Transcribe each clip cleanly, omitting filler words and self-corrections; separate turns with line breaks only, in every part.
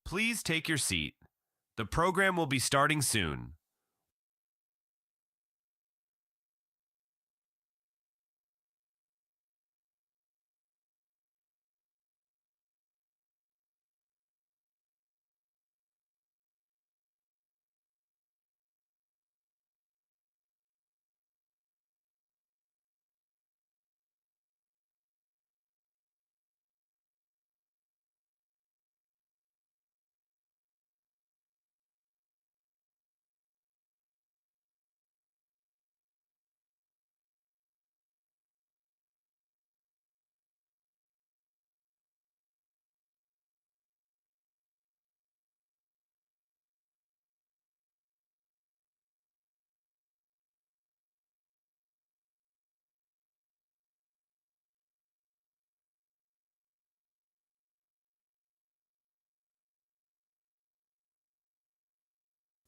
Please take your seat. The program will be starting soon.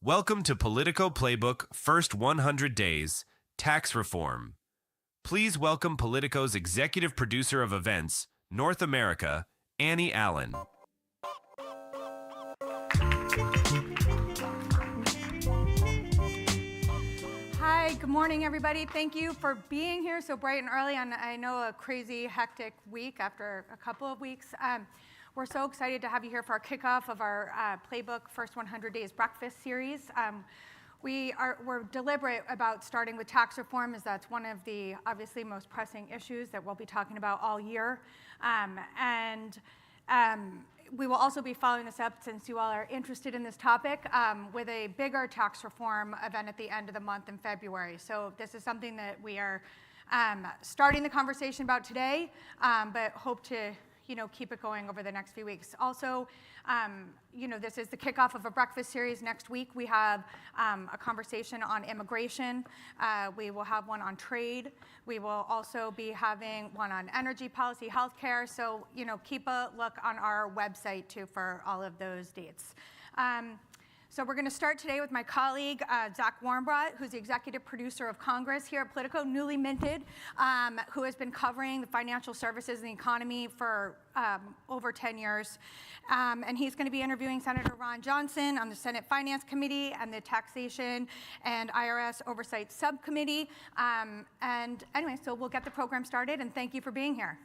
Welcome to Politico Playbook First 100 Days, Tax Reform. Please welcome Politico's executive producer of events, North America, Annie Allen.
Hi, good morning, everybody. Thank you for being here so bright and early on, I know, a crazy, hectic week after a couple of weeks. We're so excited to have you here for our kickoff of our Playbook First 100 Days Breakfast series. We're deliberate about starting with tax reform, as that's one of the obviously most pressing issues that we'll be talking about all year. We will also be following this up, since you all are interested in this topic, with a bigger tax reform event at the end of the month in February. So this is something that we are starting the conversation about today, but hope to keep it going over the next few weeks. Also, this is the kickoff of a breakfast series. Next week, we have a conversation on immigration. We will have one on trade. We will also be having one on energy policy, healthcare. So, keep a look on our website, too, for all of those dates. So we're going to start today with my colleague, Zach Warmbrodt, who's the executive producer of Congress here at Politico, newly minted, who has been covering the financial services and the economy for over 10 years. And he's going to be interviewing Senator Ron Johnson on the Senate Finance Committee and the Taxation and IRS Oversight Subcommittee. And anyway, so we'll get the program started, and thank you for being here.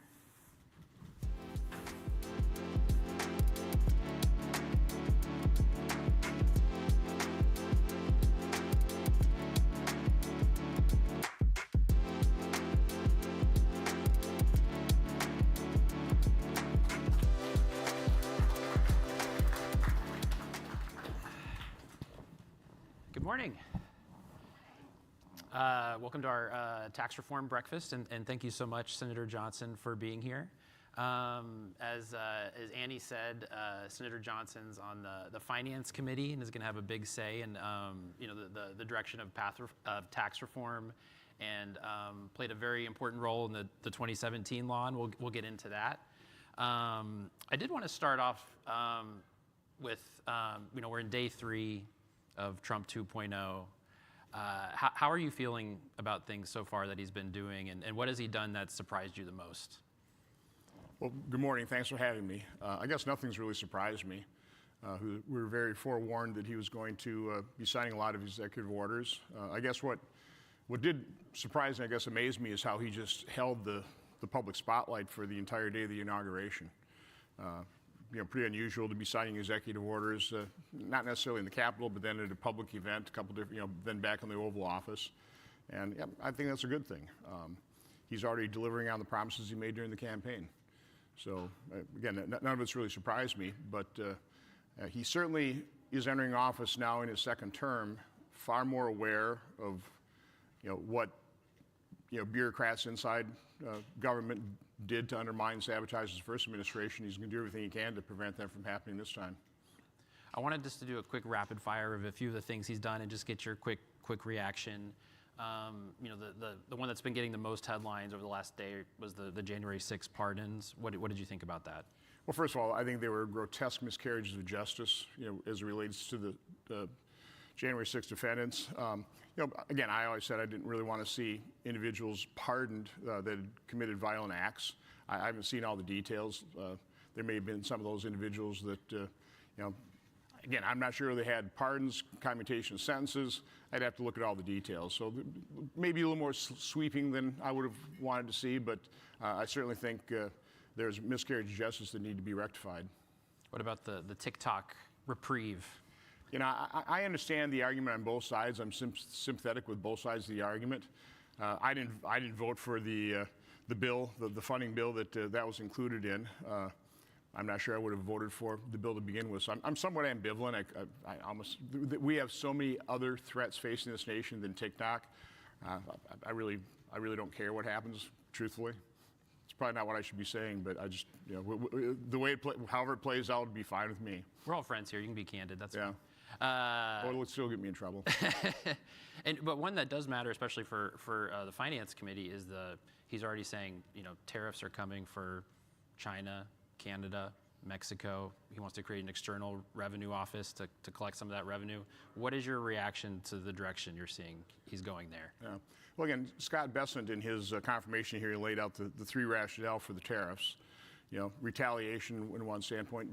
Good morning. Welcome to our tax reform breakfast, and thank you so much, Senator Johnson, for being here. As Annie said, Senator Johnson's on the Finance Committee and is going to have a big say in the direction of tax reform, and played a very important role in the 2017 law, and we'll get into that. I did want to start off with we're in day 3 of Trump 2.0. How are you feeling about things so far that he's been doing, and what has he done that surprised you the most?
Well, good morning. Thanks for having me. I guess nothing's really surprised me. We were very forewarned that he was going to be signing a lot of executive orders. I guess what did surprise and I guess amaze me is how he just held the public spotlight for the entire day of the inauguration. Pretty unusual to be signing executive orders, not necessarily in the Capitol, but then at a public event, a couple different, then back in the Oval Office. And yeah, I think that's a good thing. He's already delivering on the promises he made during the campaign. So again, none of it's really surprised me, but he certainly is entering office now in his second term, far more aware of, what, bureaucrats inside government did to undermine and sabotage his first administration. He's going to do everything he can to prevent that from happening this time.
I wanted just to do a quick rapid fire of a few of the things he's done and just get your quick reaction. The one that's been getting the most headlines over the last day was the January 6th pardons. What did you think about that?
Well, first of all, I think they were grotesque miscarriages of justice, as it relates to the January 6th defendants. Again, I always said I didn't really want to see individuals pardoned that had committed violent acts. I haven't seen all the details. There may have been some of those individuals that, Again, I'm not sure they had pardons, commutation of sentences. I'd have to look at all the details. So maybe a little more sweeping than I would have wanted to see, but I certainly think there's miscarriage of justice that need to be rectified.
What about the TikTok reprieve?
I understand the argument on both sides. I'm sympathetic with both sides of the argument. I didn't vote for the bill, the funding bill that was included in. I'm not sure I would have voted for the bill to begin with. So I'm somewhat ambivalent. We have so many other threats facing this nation than TikTok. I really don't care what happens, truthfully. It's probably not what I should be saying, but I just, the way however it plays out would be fine with me.
We're all friends here. You can be candid. That's fine.
Or it'll still get me in trouble.
But one that does matter, especially for the Finance Committee, is he's already saying, tariffs are coming for China, Canada, Mexico. He wants to create an external revenue office to collect some of that revenue. What is your reaction to the direction you're seeing he's going there?
Yeah. Well, again, Scott Bessent in his confirmation here laid out the three rationale for the tariffs. Retaliation in one standpoint,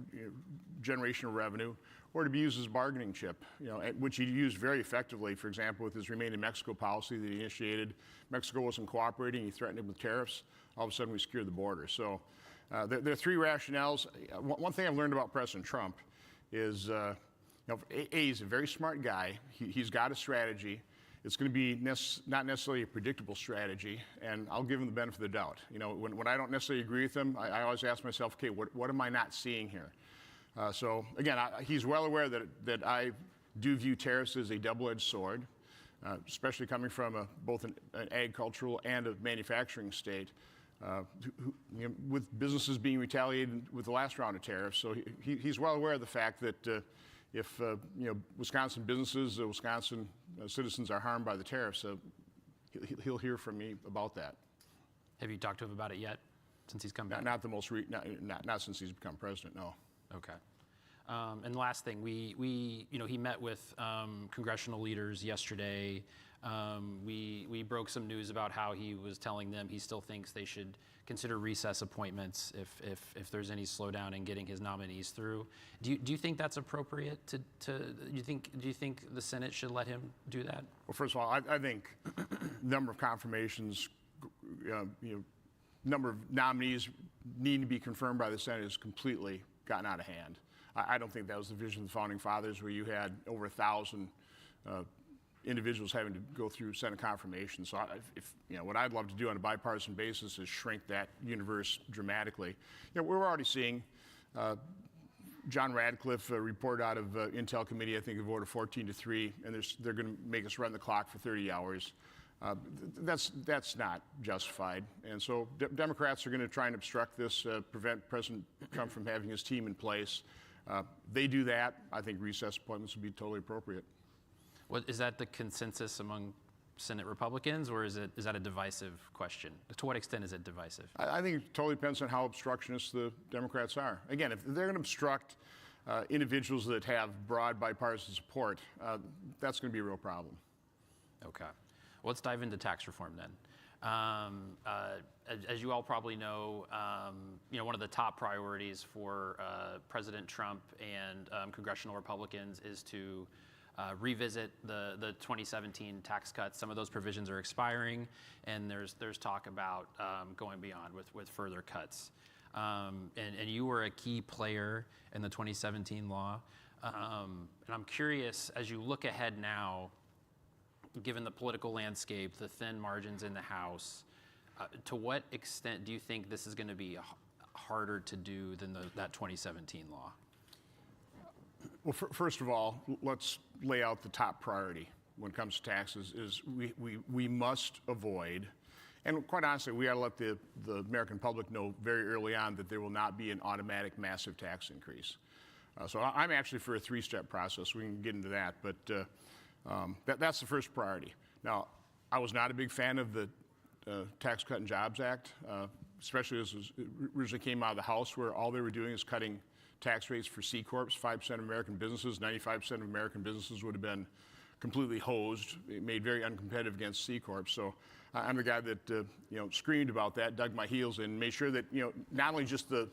generation of revenue, or to be used as a bargaining chip, which he used very effectively, for example, with his Remain in Mexico policy that he initiated. Mexico wasn't cooperating. He threatened it with tariffs. All of a sudden, we secured the border. So there are three rationales. One thing I've learned about President Trump is, he's a very smart guy. He's got a strategy. It's going to be not necessarily a predictable strategy, and I'll give him the benefit of the doubt. When I don't necessarily agree with him, I always ask myself, okay, what am I not seeing here? So again, he's well aware that I do view tariffs as a double-edged sword, especially coming from both an agricultural and a manufacturing state, with businesses being retaliated with the last round of tariffs. So he's well aware of the fact that if Wisconsin businesses, Wisconsin citizens are harmed by the tariffs, he'll hear from me about that.
Have you talked to him about it yet, since he's come back?
Not since he's become president, no.
Okay. And last thing, he met with congressional leaders yesterday. We broke some news about how he was telling them he still thinks they should consider recess appointments if there's any slowdown in getting his nominees through. Do you think that's appropriate? Do you think the Senate should let him do that?
Well, first of all, I think number of confirmations, number of nominees needing to be confirmed by the Senate has completely gotten out of hand. I don't think that was the vision of the Founding Fathers, where you had over 1,000 individuals having to go through Senate confirmation. So what I'd love to do on a bipartisan basis is shrink that universe dramatically. We're already seeing John Radcliffe report out of Intel Committee, I think, a vote of 14-3, and they're going to make us run the clock for 30 hours. That's not justified. And so Democrats are going to try and obstruct this, prevent President Trump from having his team in place. They do that, I think recess appointments would be totally appropriate.
Is that the consensus among Senate Republicans, or is that a divisive question? To what extent is it divisive?
I think it totally depends on how obstructionist the Democrats are. Again, if they're going to obstruct individuals that have broad bipartisan support, that's going to be a real problem.
Okay. Well, let's dive into tax reform then. As you all probably know, one of the top priorities for President Trump and congressional Republicans is to revisit the 2017 tax cuts. Some of those provisions are expiring, and there's talk about going beyond with further cuts. And you were a key player in the 2017 law. And I'm curious, as you look ahead now, given the political landscape, the thin margins in the House, to what extent do you think this is going to be harder to do than that 2017 law?
Well, first of all, let's lay out the top priority when it comes to taxes. Is we must avoid, and quite honestly, we got to let the American public know very early on that there will not be an automatic massive tax increase. So I'm actually for a three-step process. We can get into that, but that's the first priority. Now, I was not a big fan of the Tax Cut and Jobs Act, especially as it originally came out of the House, where all they were doing is cutting tax rates for C Corps. 5% of American businesses, 95% of American businesses would have been completely hosed, made very uncompetitive against C Corps. So I'm the guy that screamed about that, dug my heels in, made sure that not only just the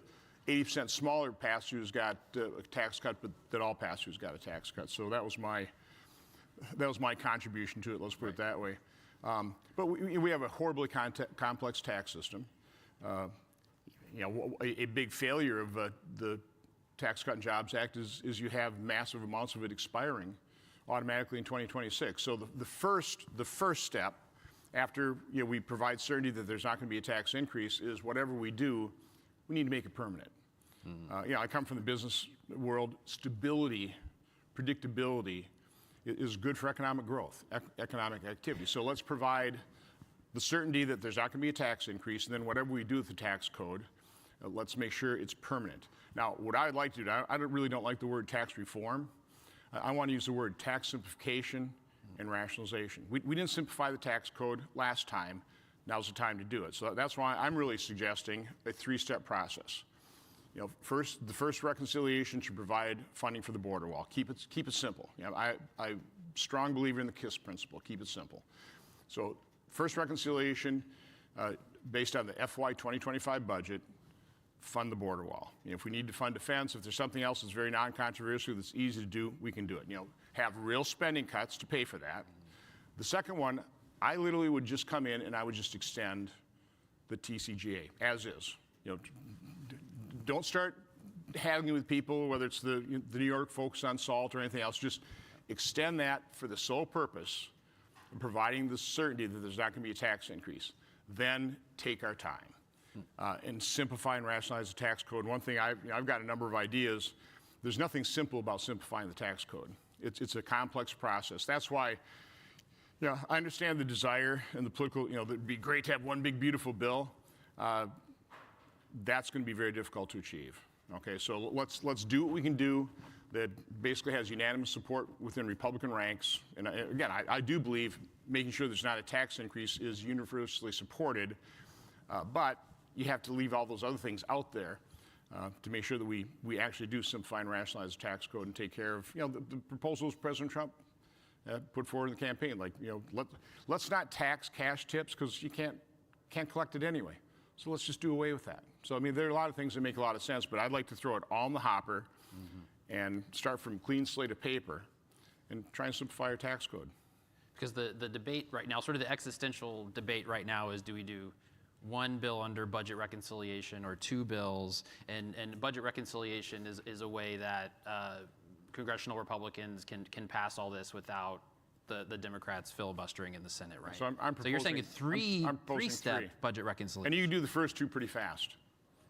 80% smaller pass-throughs got a tax cut, but that all pass-throughs got a tax cut. So that was my contribution to it. Let's put it that way. But we have a horribly complex tax system. A big failure of the Tax Cut and Jobs Act is you have massive amounts of it expiring automatically in 2026. So the first step after we provide certainty that there's not going to be a tax increase is whatever we do, we need to make it permanent. I come from the business world. Stability, predictability is good for economic growth, economic activity. So let's provide the certainty that there's not going to be a tax increase, and then whatever we do with the tax code, let's make sure it's permanent. Now, what I'd like to do, I really don't like the word tax reform. I want to use the word tax simplification and rationalization. We didn't simplify the tax code last time. Now's the time to do it. So that's why I'm really suggesting a three-step process. The first reconciliation should provide funding for the border wall. Keep it simple. I'm strong believer in the KISS principle. Keep it simple. So first reconciliation, based on the FY 2025 budget, fund the border wall. If we need to fund defense, if there's something else that's very non-controversial that's easy to do, we can do it. Have real spending cuts to pay for that. The second one, I literally would just come in and I would just extend the TCJA as is. Don't start haggling with people, whether it's the New York folks on SALT or anything else. Just extend that for the sole purpose of providing the certainty that there's not going to be a tax increase. Then take our time and simplify and rationalize the tax code. One thing I've got a number of ideas. There's nothing simple about simplifying the tax code. It's a complex process. That's why. I understand the desire and the political. It'd be great to have one big beautiful bill. That's going to be very difficult to achieve. Okay, so let's do what we can do that basically has unanimous support within Republican ranks. And again, I do believe making sure there's not a tax increase is universally supported, but you have to leave all those other things out there to make sure that we actually do simplify and rationalize the tax code and take care of the proposals President Trump put forward in the campaign. Like let's not tax cash tips because you can't collect it anyway. So let's just do away with that. So, there are a lot of things that make a lot of sense, but I'd like to throw it all in the hopper and start from clean slate of paper and try and simplify our tax code.
Because the debate right now, sort of the existential debate right now is, do we do one bill under budget reconciliation or two bills? And budget reconciliation is a way that congressional Republicans can pass all this without the Democrats filibustering in the Senate, right?
So
so you're saying a three-step budget reconciliation.
And you can do the first two pretty fast.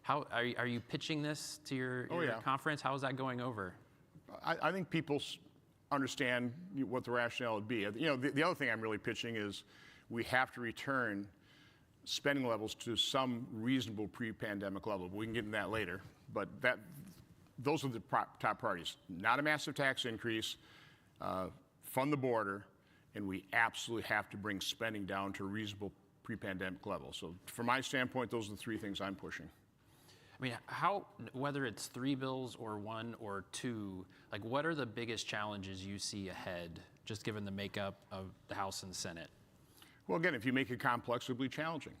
How are you pitching this to your conference? How is that going over?
I think people understand what the rationale would be. The other thing I'm really pitching is we have to return spending levels to some reasonable pre-pandemic level. We can get into that later, but those are the top priorities. Not a massive tax increase. Fund the border, and we absolutely have to bring spending down to a reasonable pre-pandemic level. So from my standpoint, those are the three things I'm pushing.
Whether it's three bills or one or two, what are the biggest challenges you see ahead, just given the makeup of the House and the Senate?
Well, again, if you make it complex, it'll be challenging.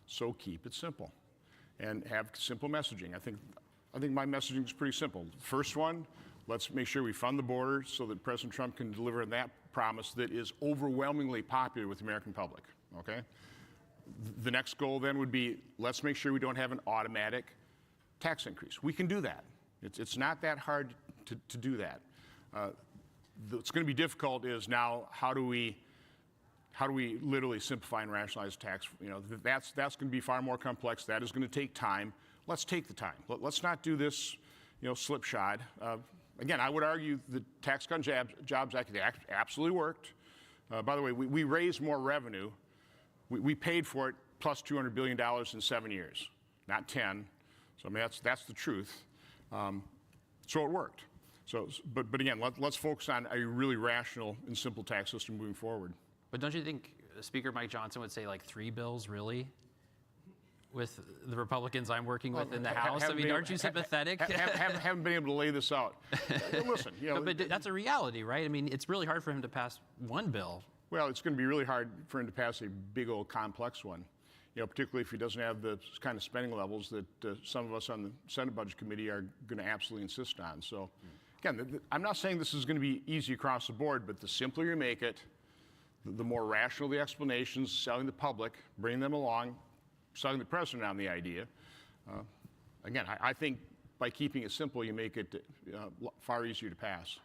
So keep it simple and have simple messaging. I think my messaging is pretty simple. First one, let's make sure we fund the border so that President Trump can deliver on that promise that is overwhelmingly popular with the American public, okay? The next goal then would be, let's make sure we don't have an automatic tax increase. We can do that. It's not that hard to do that. What's going to be difficult is now how do we literally simplify and rationalize tax? That's going to be far more complex. That is going to take time. Let's take the time. Let's not do this, slipshod. Again, I would argue the Tax Cut and Jobs Act absolutely worked. By the way, we raised more revenue. We paid for it plus $200 billion in 7 years, not 10. So that's the truth. So it worked. But again, let's focus on a really rational and simple tax system moving forward.
But don't you think Speaker Mike Johnson would say three bills, really? With the Republicans I'm working with in the House? Aren't you sympathetic?
Haven't been able to lay this out. Listen,
but that's a reality, right? It's really hard for him to pass one bill.
Well, it's going to be really hard for him to pass a big old complex one. particularly if he doesn't have the kind of spending levels that some of us on the Senate Budget Committee are going to absolutely insist on. So, again, I'm not saying this is going to be easy across the board, but the simpler you make it, the more rational the explanations, selling the public, bringing them along, selling the president on the idea. Again, I think by keeping it simple, you make it far easier to pass.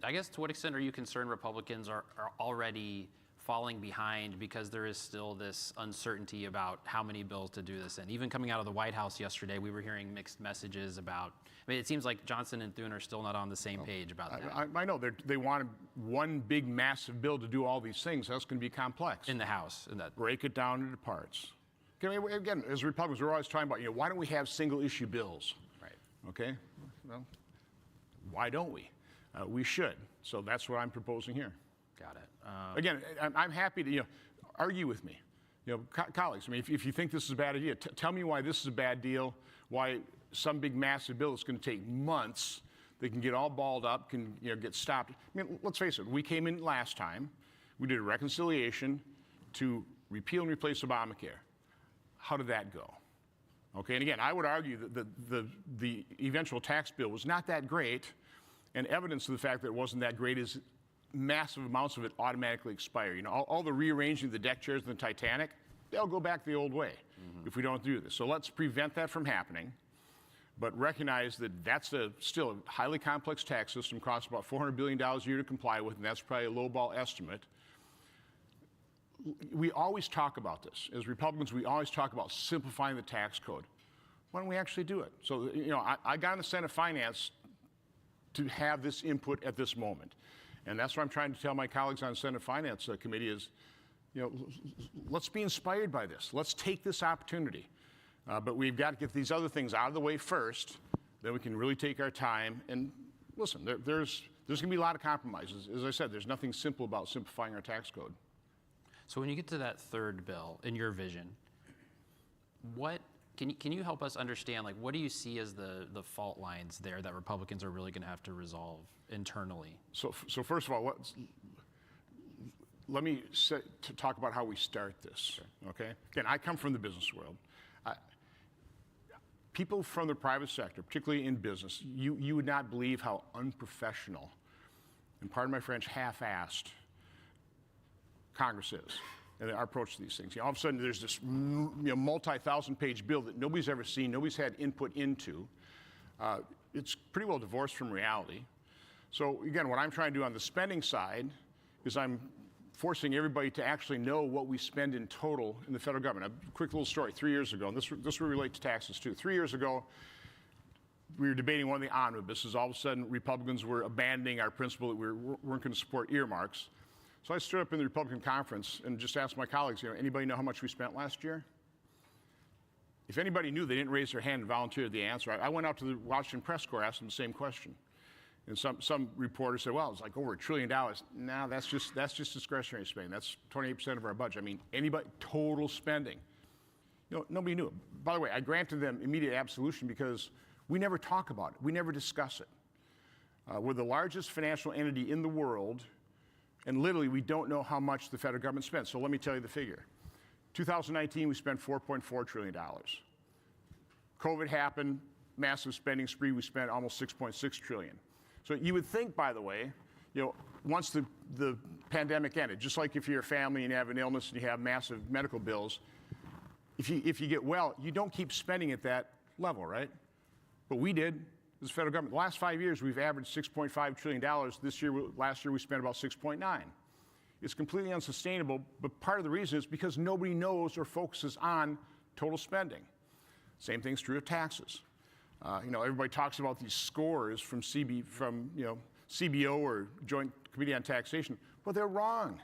I guess to what extent are you concerned Republicans are already falling behind because there is still this uncertainty about how many bills to do this in? Even coming out of the White House yesterday, we were hearing mixed messages about, it seems like Johnson and Thune are still not on the same page about that.
I know, they want one big massive bill to do all these things. That's going to be complex.
In the House.
Break it down into parts. Again, as Republicans, we're always talking about, why don't we have single issue bills?
Right.
Okay, well, why don't we? We should. So that's what I'm proposing here.
Got it.
Again, I'm happy to argue with me, colleagues. I mean, if you think this is a bad idea, tell me why this is a bad deal. Why some big massive bill that's going to take months, they can get all balled up, can get stopped. I mean, let's face it. We came in last time, we did a reconciliation to repeal and replace Obamacare. How did that go? Okay, and again, I would argue that the eventual tax bill was not that great, and evidence of the fact that it wasn't that great is massive amounts of it automatically expire. All the rearranging of the deck chairs in the Titanic, they'll go back the old way if we don't do this. So let's prevent that from happening, but recognize that that's still a highly complex tax system, costs about $400 billion a year to comply with, and that's probably a lowball estimate. We always talk about this. As Republicans, we always talk about simplifying the tax code. Why don't we actually do it? So, I got in the Senate Finance to have this input at this moment. And that's what I'm trying to tell my colleagues on the Senate Finance Committee is, let's be inspired by this. Let's take this opportunity. But we've got to get these other things out of the way first, then we can really take our time. And listen, there's going to be a lot of compromises. As I said, there's nothing simple about simplifying our tax code.
So when you get to that third bill, in your vision, can you help us understand, what do you see as the fault lines there that Republicans are really going to have to resolve internally?
So first of all, let me talk about how we start this, okay? Again, I come from the business world. People from the private sector, particularly in business, you would not believe how unprofessional, and pardon my French, half-assed Congress is and our approach to these things. All of a sudden, there's this multi-thousand-page bill that nobody's ever seen, nobody's had input into. It's pretty well divorced from reality. So again, what I'm trying to do on the spending side is I'm forcing everybody to actually know what we spend in total in the federal government. A quick little story. 3 years ago, and this will relate to taxes too. 3 years ago, we were debating one of the omnibuses. All of a sudden, Republicans were abandoning our principle that we weren't going to support earmarks. So I stood up in the Republican conference and just asked my colleagues, anybody know how much we spent last year? If anybody knew, they didn't raise their hand and volunteer the answer. I went out to the Washington Press Corps, asked them the same question. And some reporters said, well, it's like over $1 trillion. No, that's just discretionary spending. That's 28% of our budget. I mean, anybody, total spending. Nobody knew it. By the way, I granted them immediate absolution because we never talk about it. We never discuss it. We're the largest financial entity in the world, and literally we don't know how much the federal government spends. So let me tell you the figure. 2019, we spent $4.4 trillion. COVID happened, massive spending spree, we spent almost $6.6 trillion. So you would think, by the way, once the pandemic ended, just like if you're a family and you have an illness and you have massive medical bills, if you get well, you don't keep spending at that level, right? But we did as the federal government. The last 5 years, we've averaged $6.5 trillion. Last year, we spent about 6.9. It's completely unsustainable, but part of the reason is because nobody knows or focuses on total spending. Same thing's true of taxes. Everybody talks about these scores from CBO or Joint Committee on Taxation, but they're wrong.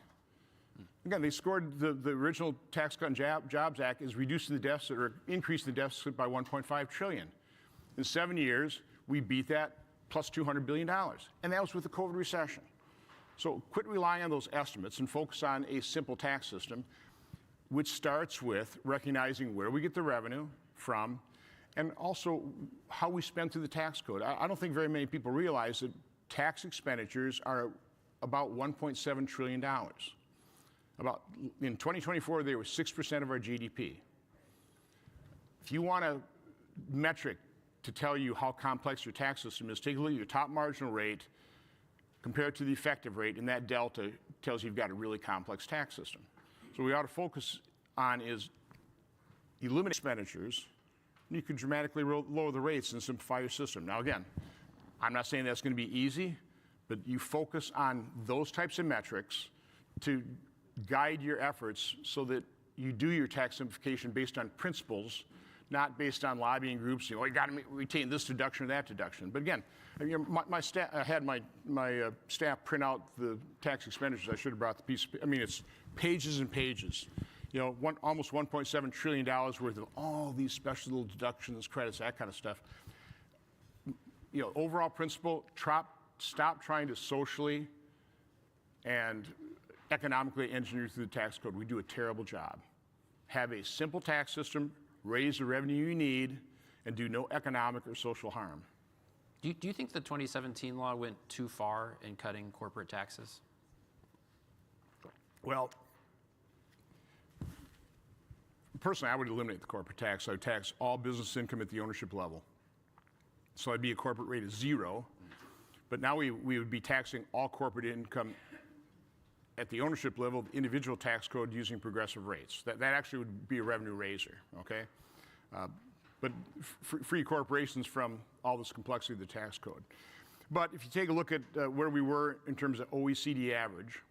Again, they scored the original Tax Cut and Jobs Act is reducing the deficit or increasing the deficit by $1.5 trillion. In 7 years, we beat that plus $200 billion, and that was with the COVID recession. So quit relying on those estimates and focus on a simple tax system, which starts with recognizing where we get the revenue from and also how we spend through the tax code. I don't think very many people realize that tax expenditures are about $1.7 trillion. In 2024, they were 6% of our GDP. If you want a metric to tell you how complex your tax system is, take a look at your top marginal rate compared to the effective rate, and that delta tells you you've got a really complex tax system. So what we ought to focus on is eliminate expenditures, and you can dramatically lower the rates and simplify your system. Now again, I'm not saying that's going to be easy, but you focus on those types of metrics to guide your efforts so that you do your tax simplification based on principles, not based on lobbying groups. You got to retain this deduction or that deduction. But again, my staff, I had my staff print out the tax expenditures. I should have brought the piece. It's pages and pages. Almost $1.7 trillion worth of all these special little deductions, credits, that kind of stuff. Overall principle: stop trying to socially and economically engineer through the tax code. We do a terrible job. Have a simple tax system, raise the revenue you need, and do no economic or social harm.
Do you think the 2017 law went too far in cutting corporate taxes?
Well, personally, I would eliminate the corporate tax. I would tax all business income at the ownership level. So I'd be a corporate rate of 0. But now we would be taxing all corporate income at the ownership level, the individual tax code using progressive rates. That actually would be a revenue raiser, okay? But free corporations from all this complexity of the tax code. But if you take a look at where we were in terms of OECD average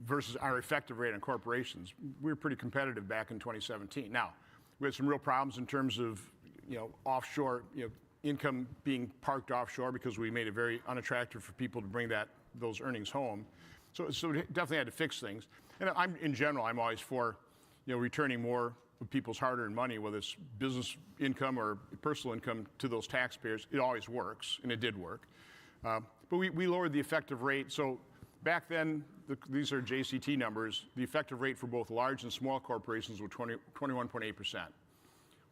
versus our effective rate on corporations, we were pretty competitive back in 2017. Now, we had some real problems in terms of offshore income being parked offshore because we made it very unattractive for people to bring those earnings home. So we definitely had to fix things. And in general, I'm always for returning more of people's hard-earned money, whether it's business income or personal income, to those taxpayers. It always works, and it did work. But we lowered the effective rate. So back then, these are JCT numbers. The effective rate for both large and small corporations was 21.8%,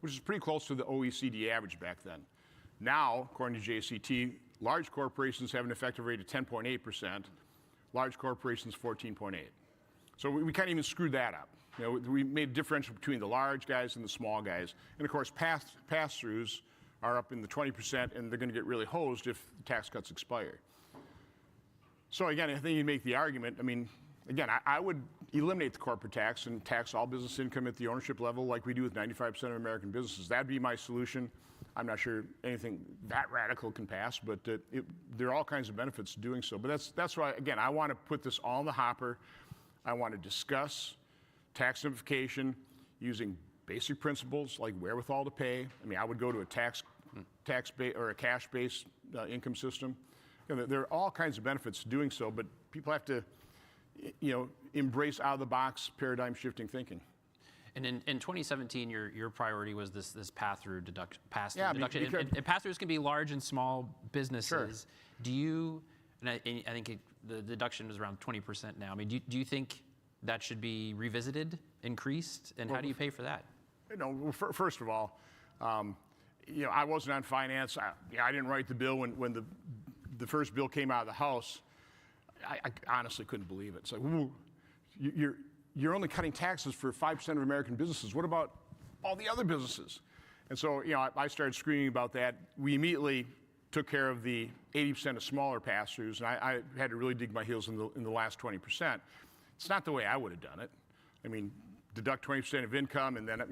which is pretty close to the OECD average back then. Now, according to JCT, large corporations have an effective rate of 10.8%, large corporations 14.8%. So we can't even screw that up. We made a differential between the large guys and the small guys. And of course, pass-throughs are up in the 20%, and they're going to get really hosed if the tax cuts expire. So again, I think you make the argument, again, I would eliminate the corporate tax and tax all business income at the ownership level like we do with 95% of American businesses. That'd be my solution. I'm not sure anything that radical can pass, but there are all kinds of benefits to doing so. But that's why, again, I want to put this all in the hopper. I want to discuss tax simplification using basic principles like wherewithal to pay. I would go to a or a cash-based income system. There are all kinds of benefits to doing so, but people have to, embrace out-of-the-box paradigm-shifting thinking.
And in 2017, your priority was this pass-through deduction. And pass-throughs can be large and small businesses.
Sure.
Do you? And I think the deduction is around 20% now. Do you think that should be revisited, increased, and how do you pay for that?
First of all, I wasn't on finance. I didn't write the bill when the first bill came out of the House. I honestly couldn't believe it. It's like, you're only cutting taxes for 5% of American businesses. What about all the other businesses? And so, I started screaming about that. We immediately took care of the 80% of smaller pass-throughs, and I had to really dig my heels in the last 20%. It's not the way I would have done it. Deduct 20% of income, and then,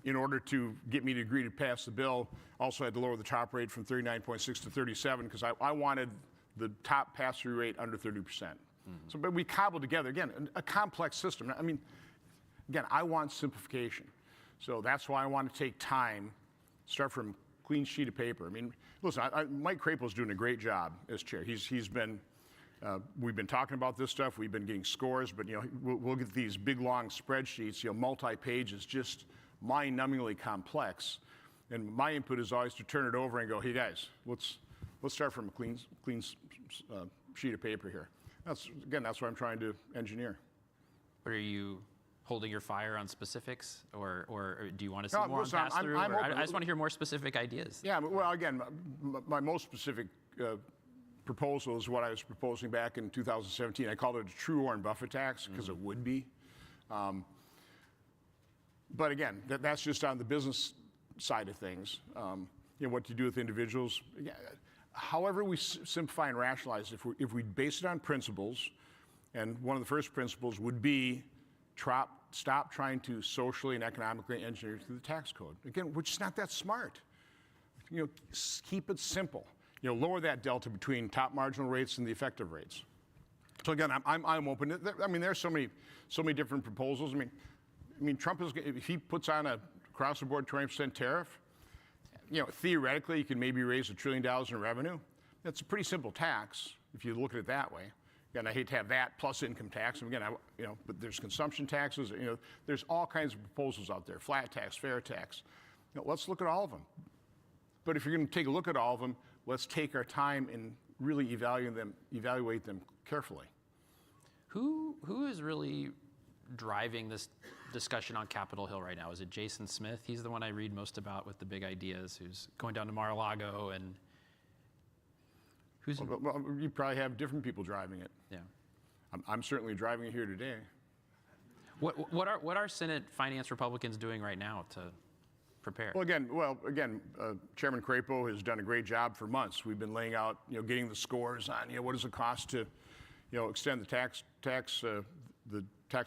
in order to get me to agree to pass the bill, also had to lower the top rate from 39.6 to 37 because I wanted the top pass-through rate under 30%. So, but we cobbled together, again, a complex system. Again, I want simplification. So that's why I want to take time, start from a clean sheet of paper. Listen, Mike Craple's doing a great job as chair. He's been, we've been talking about this stuff. We've been getting scores, but we'll get these big, long spreadsheets, multi-pages, just mind-numbingly complex. And my input is always to turn it over and go, hey guys, let's start from a clean sheet of paper here. That's what I'm trying to engineer.
Are you holding your fire on specifics, or do you want to see more
listen,
on pass-through? I
open.
just want to hear more specific ideas.
Yeah, well, again, my most specific proposal is what I was proposing back in 2017. I called it a true Warren Buffett tax because it would be. But again, that's just on the business side of things. What do you do with individuals? Yeah, however we simplify and rationalize, if we base it on principles, and one of the first principles would be stop trying to socially and economically engineer through the tax code. Again, which is not that smart. Keep it simple. Lower that delta between top marginal rates and the effective rates. So again, I'm open to. I mean, there's so many different proposals. I mean, Trump is, if he puts on a across the board 20% tariff, theoretically, you can maybe raise $1 trillion in revenue. That's a pretty simple tax if you look at it that way. Again, I hate to have that plus income tax. And again, but there's consumption taxes. There's all kinds of proposals out there: flat tax, fair tax. Let's look at all of them. But if you're going to take a look at all of them, let's take our time and really evaluate them carefully.
Who is really driving this discussion on Capitol Hill right now? Is it Jason Smith? He's the one I read most about with the big ideas, who's going down to Mar-a-Lago, and who's...
Well, you probably have different people driving it.
Yeah.
I'm certainly driving it here today.
What are Senate Finance Republicans doing right now to prepare?
Well, again, Chairman Crapo has done a great job for months. We've been laying out, getting the scores on, what does it cost to, extend the Tax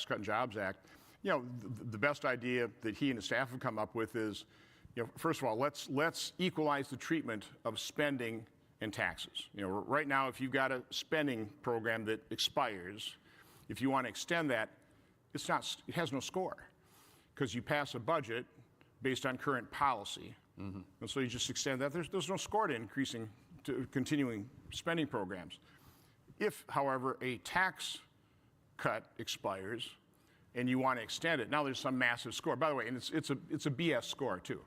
Cut and Jobs Act. The best idea that he and his staff have come up with is, first of all, let's equalize the treatment of spending and taxes. Right now, if you've got a spending program that expires, if you want to extend that, it has no score, because you pass a budget based on current policy, and so you just extend that. There's no score to continuing spending programs. If, however, a tax cut expires and you want to extend it, now there's some massive score. By the way, and it's a BS score too.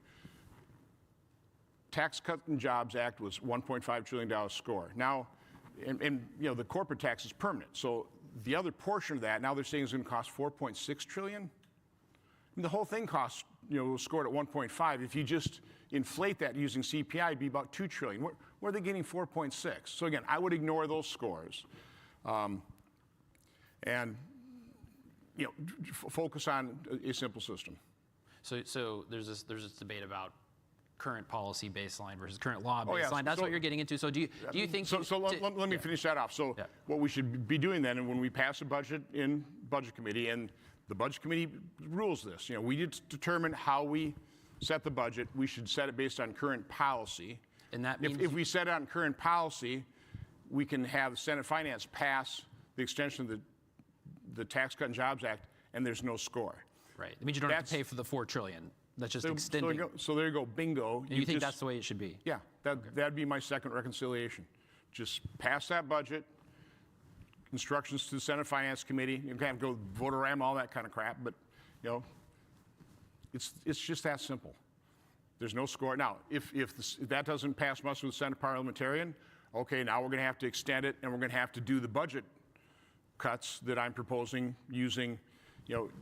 Tax Cut and Jobs Act was $1.5 trillion score. Now, and the corporate tax is permanent. So the other portion of that, now they're saying is going to cost $4.6 trillion. I mean, the whole thing costs, was scored at 1.5. If you just inflate that using CPI, it'd be about $2 trillion. Where are they getting 4.6? So again, I would ignore those scores, and focus on a simple system.
So there's this debate about current policy baseline versus current law baseline.
Oh, yeah.
That's what you're getting into. So do you think?
Let me finish that off. So what we should be doing then, and when we pass a budget in Budget Committee, and the Budget Committee rules this, we need to determine how we set the budget. We should set it based on current policy.
And that means
if we set it on current policy, we can have the Senate Finance pass the extension of the Tax Cut and Jobs Act, and there's no score.
Right. It means you don't have to pay for the $4 trillion. That's just extending.
So there you go, bingo.
And you think that's the way it should be?
Yeah, that'd be my second reconciliation. Just pass that budget, instructions to the Senate Finance Committee. You can have to go vote-a-ram, all that kind of crap, but it's just that simple. There's no score. Now, if that doesn't pass muster with the Senate parliamentarian, okay, now we're going to have to extend it, and we're going to have to do the budget cuts that I'm proposing using,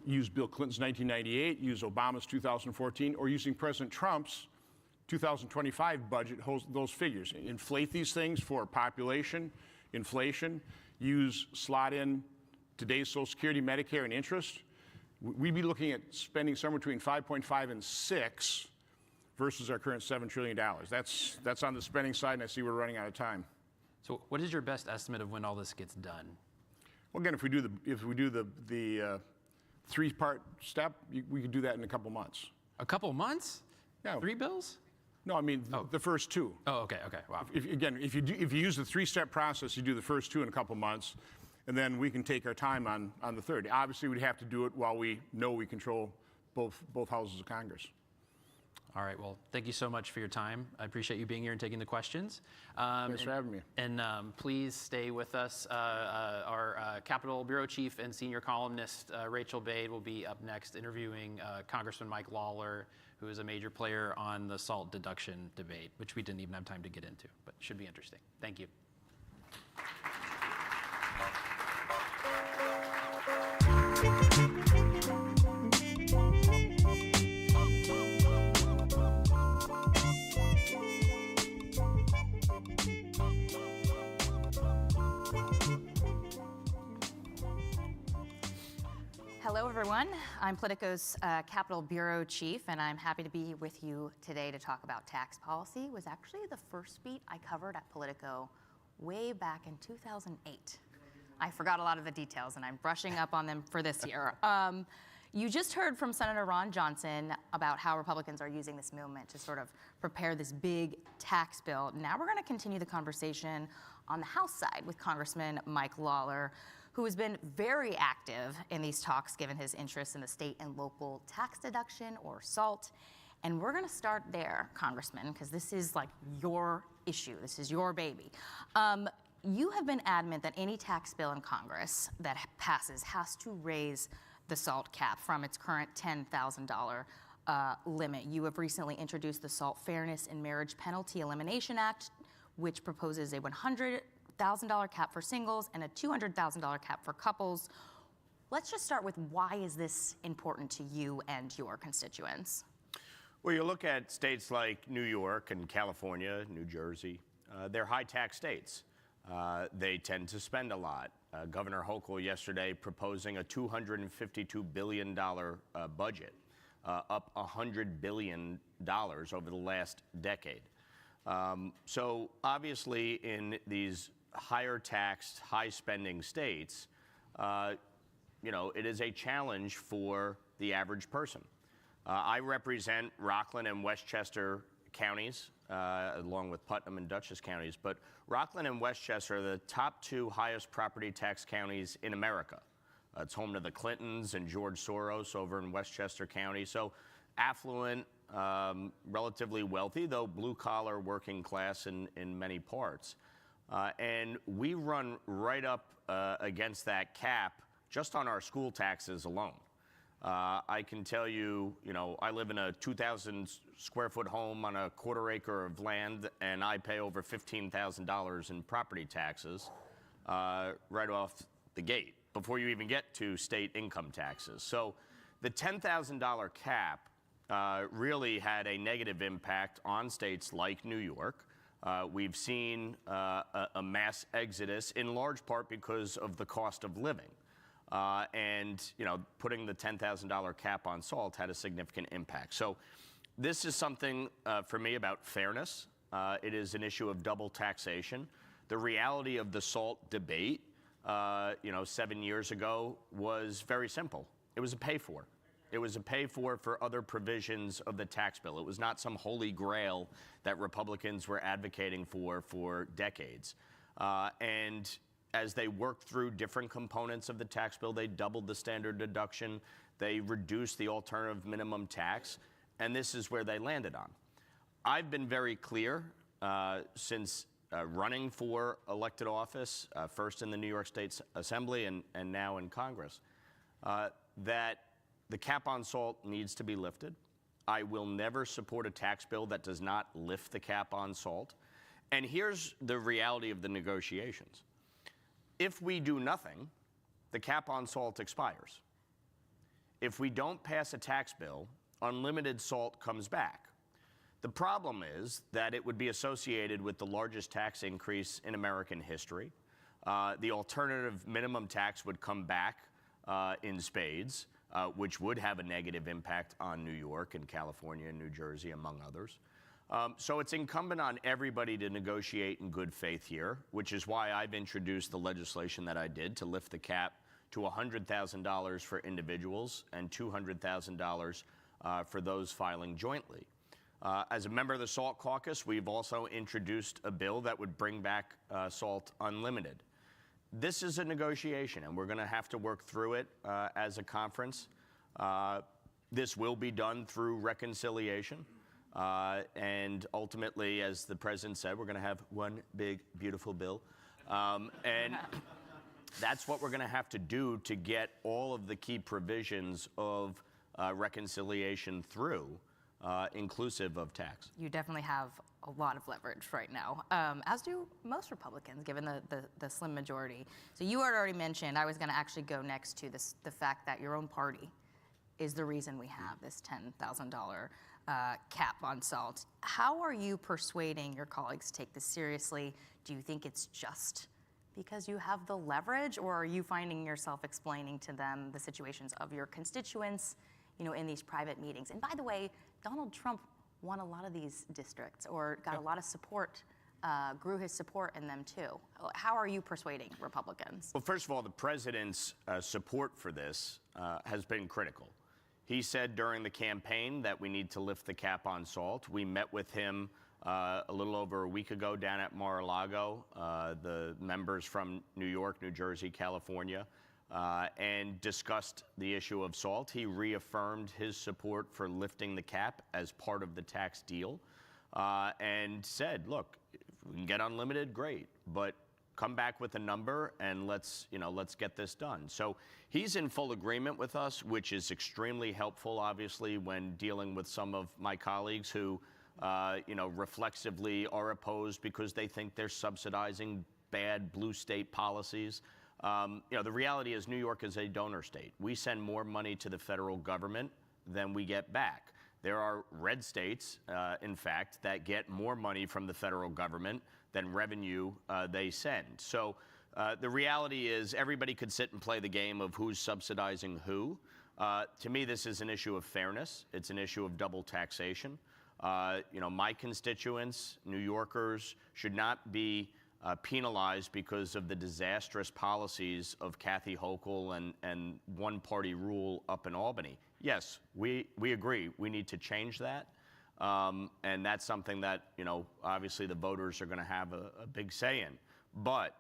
use Bill Clinton's 1998, use Obama's 2014, or using President Trump's 2025 budget, those figures. Inflate these things for population, inflation, slot in today's Social Security, Medicare, and interest. We'd be looking at spending somewhere between 5.5 and 6 versus our current $7 trillion. That's on the spending side, and I see we're running out of time.
So what is your best estimate of when all this gets done?
Well, again, if we do the three-part step, we could do that in a couple months.
A couple months?
Yeah.
3 bills?
No, I mean the first 2.
Oh, okay. Wow.
If you use the 3-step process, you do the first 2 in a couple months, and then we can take our time on the third. Obviously, we'd have to do it while we know we control both houses of Congress.
All right. Well, thank you so much for your time. I appreciate you being here and taking the questions.
Thanks for having me.
And please stay with us. Our Capitol Bureau Chief and Senior Columnist, Rachael Bade, will be up next interviewing Congressman Mike Lawler, who is a major player on the SALT deduction debate, which we didn't even have time to get into, but should be interesting. Thank you.
Hello, everyone. I'm Politico's Capitol Bureau Chief, and I'm happy to be with you today to talk about tax policy. It was actually the first beat I covered at Politico way back in 2008. I forgot a lot of the details, and I'm brushing up on them for this year. You just heard from Senator Ron Johnson about how Republicans are using this movement to sort of prepare this big tax bill. Now we're going to continue the conversation on the House side with Congressman Mike Lawler, who has been very active in these talks given his interest in the state and local tax deduction, or SALT. And we're going to start there, Congressman, because this is like your issue. This is your baby. You have been adamant that any tax bill in Congress that passes has to raise the SALT cap from its current $10,000 limit. You have recently introduced the SALT Fairness in Marriage Penalty Elimination Act, which proposes a $100,000 cap for singles and a $200,000 cap for couples. Let's just start with, why is this important to you and your constituents?
Well, you look at states like New York and California, New Jersey, they're high tax states. They tend to spend a lot. Governor Hochul yesterday proposing a $252 billion budget, up $100 billion over the last decade. So obviously in these higher taxed, high spending states, it is a challenge for the average person. I represent Rockland and Westchester counties, along with Putnam and Dutchess counties, but Rockland and Westchester are the top two highest property tax counties in America. It's home to the Clintons and George Soros over in Westchester County. So affluent, relatively wealthy, though blue-collar working class in many parts. And we run right up against that cap just on our school taxes alone. I can tell you, I live in a 2,000 square foot home on a quarter acre of land, and I pay over $15,000 in property taxes right off the gate before you even get to state income taxes. So the $10,000 cap really had a negative impact on states like New York. We've seen a mass exodus, in large part because of the cost of living. Putting the $10,000 cap on SALT had a significant impact. So this is something for me about fairness. It is an issue of double taxation. The reality of the SALT debate, 7 years ago was very simple. It was a pay for. It was a pay for other provisions of the tax bill. It was not some holy grail that Republicans were advocating for decades. And as they worked through different components of the tax bill, they doubled the standard deduction, they reduced the alternative minimum tax, and this is where they landed on. I've been very clear since running for elected office, first in the New York State Assembly and now in Congress, that the cap on SALT needs to be lifted. I will never support a tax bill that does not lift the cap on SALT. And here's the reality of the negotiations. If we do nothing, the cap on SALT expires. If we don't pass a tax bill, unlimited SALT comes back. The problem is that it would be associated with the largest tax increase in American history. The alternative minimum tax would come back in spades, which would have a negative impact on New York and California and New Jersey, among others. So it's incumbent on everybody to negotiate in good faith here, which is why I've introduced the legislation that I did to lift the cap to $100,000 for individuals and $200,000 for those filing jointly. As a member of the SALT caucus, we've also introduced a bill that would bring back SALT unlimited. This is a negotiation, and we're going to have to work through it as a conference. This will be done through reconciliation. And ultimately, as the president said, we're going to have one big, beautiful bill. And that's what we're going to have to do to get all of the key provisions of reconciliation through, inclusive of tax.
You definitely have a lot of leverage right now, as do most Republicans, given the slim majority. So you had already mentioned, I was going to actually go next to the fact that your own party is the reason we have this $10,000 cap on SALT. How are you persuading your colleagues to take this seriously? Do you think it's just because you have the leverage, or are you finding yourself explaining to them the situations of your constituents, in these private meetings? And by the way, Donald Trump won a lot of these districts, or got a lot of support, grew his support in them too. How are you persuading Republicans?
Well, first of all, the president's support for this has been critical. He said during the campaign that we need to lift the cap on salt. We met with him a little over a week ago down at Mar-a-Lago, the members from New York, New Jersey, California, and discussed the issue of salt. He reaffirmed his support for lifting the cap as part of the tax deal, and said, look, if we can get unlimited, great, but come back with a number and let's get this done. So he's in full agreement with us, which is extremely helpful, obviously, when dealing with some of my colleagues who, reflexively are opposed because they think they're subsidizing bad blue state policies. The reality is New York is a donor state. We send more money to the federal government than we get back. There are red states, in fact, that get more money from the federal government than revenue they send. So the reality is everybody could sit and play the game of who's subsidizing who. To me, this is an issue of fairness. It's an issue of double taxation. My constituents, New Yorkers, should not be penalized because of the disastrous policies of Kathy Hochul and one-party rule up in Albany. Yes, we agree. We need to change that. And that's something that, obviously the voters are going to have a big say in. But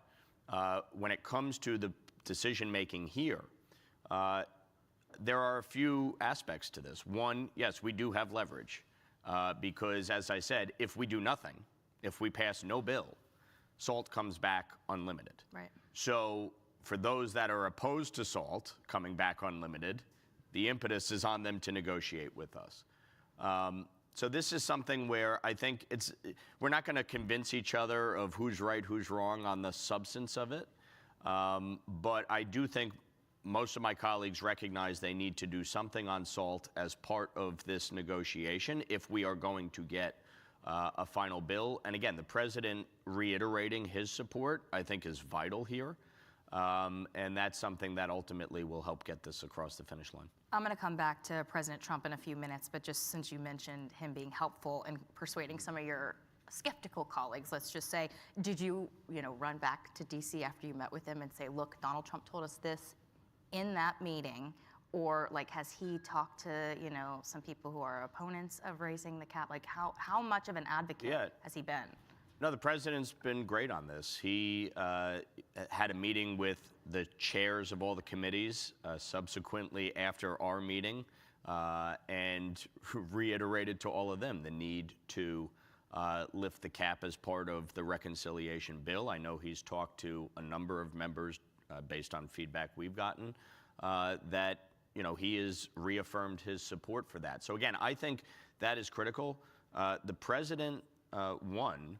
when it comes to the decision-making here, there are a few aspects to this. One, yes, we do have leverage because, as I said, if we do nothing, if we pass no bill, salt comes back unlimited.
Right.
So for those that are opposed to salt coming back unlimited, the impetus is on them to negotiate with us. So this is something where I think we're not going to convince each other of who's right, who's wrong on the substance of it. But I do think most of my colleagues recognize they need to do something on salt as part of this negotiation if we are going to get a final bill. And again, the president reiterating his support, I think, is vital here. And that's something that ultimately will help get this across the finish line.
I'm going to come back to President Trump in a few minutes, but just since you mentioned him being helpful in persuading some of your skeptical colleagues, let's just say, did you, run back to DC after you met with him and say, look, Donald Trump told us this in that meeting? Or has he talked to, some people who are opponents of raising the cap? How much of an advocate has he been?
No, the president's been great on this. He had a meeting with the chairs of all the committees subsequently after our meeting and reiterated to all of them the need to lift the cap as part of the reconciliation bill. I know he's talked to a number of members based on feedback we've gotten that he has reaffirmed his support for that. So again, I think that is critical. The president won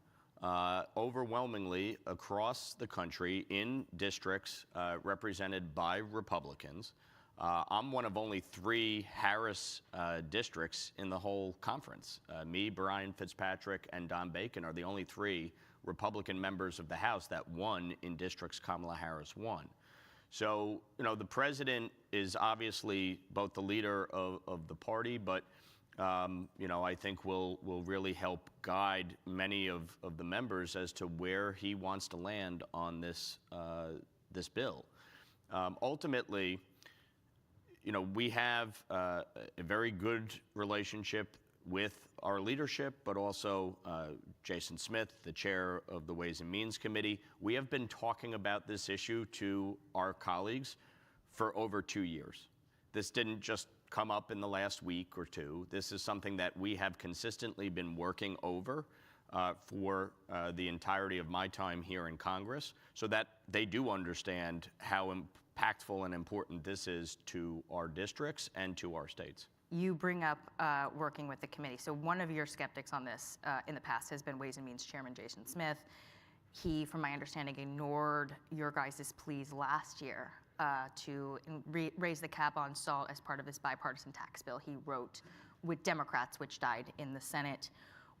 overwhelmingly across the country in districts represented by Republicans. I'm one of only 3 Harris districts in the whole conference. Me, Brian Fitzpatrick, and Don Bacon are the only 3 Republican members of the House that won in districts Kamala Harris won. So, the president is obviously both the leader of the party, but, I think will really help guide many of the members as to where he wants to land on this bill. Ultimately, we have a very good relationship with our leadership, but also Jason Smith, the chair of the Ways and Means Committee. We have been talking about this issue to our colleagues for over 2 years. This didn't just come up in the last week or two. This is something that we have consistently been working over for the entirety of my time here in Congress, so that they do understand how impactful and important this is to our districts and to our states.
You bring up working with the committee. So one of your skeptics on this in the past has been Ways and Means Chairman Jason Smith. He, from my understanding, ignored your guys' pleas last year to raise the cap on salt as part of this bipartisan tax bill he wrote with Democrats, which died in the Senate.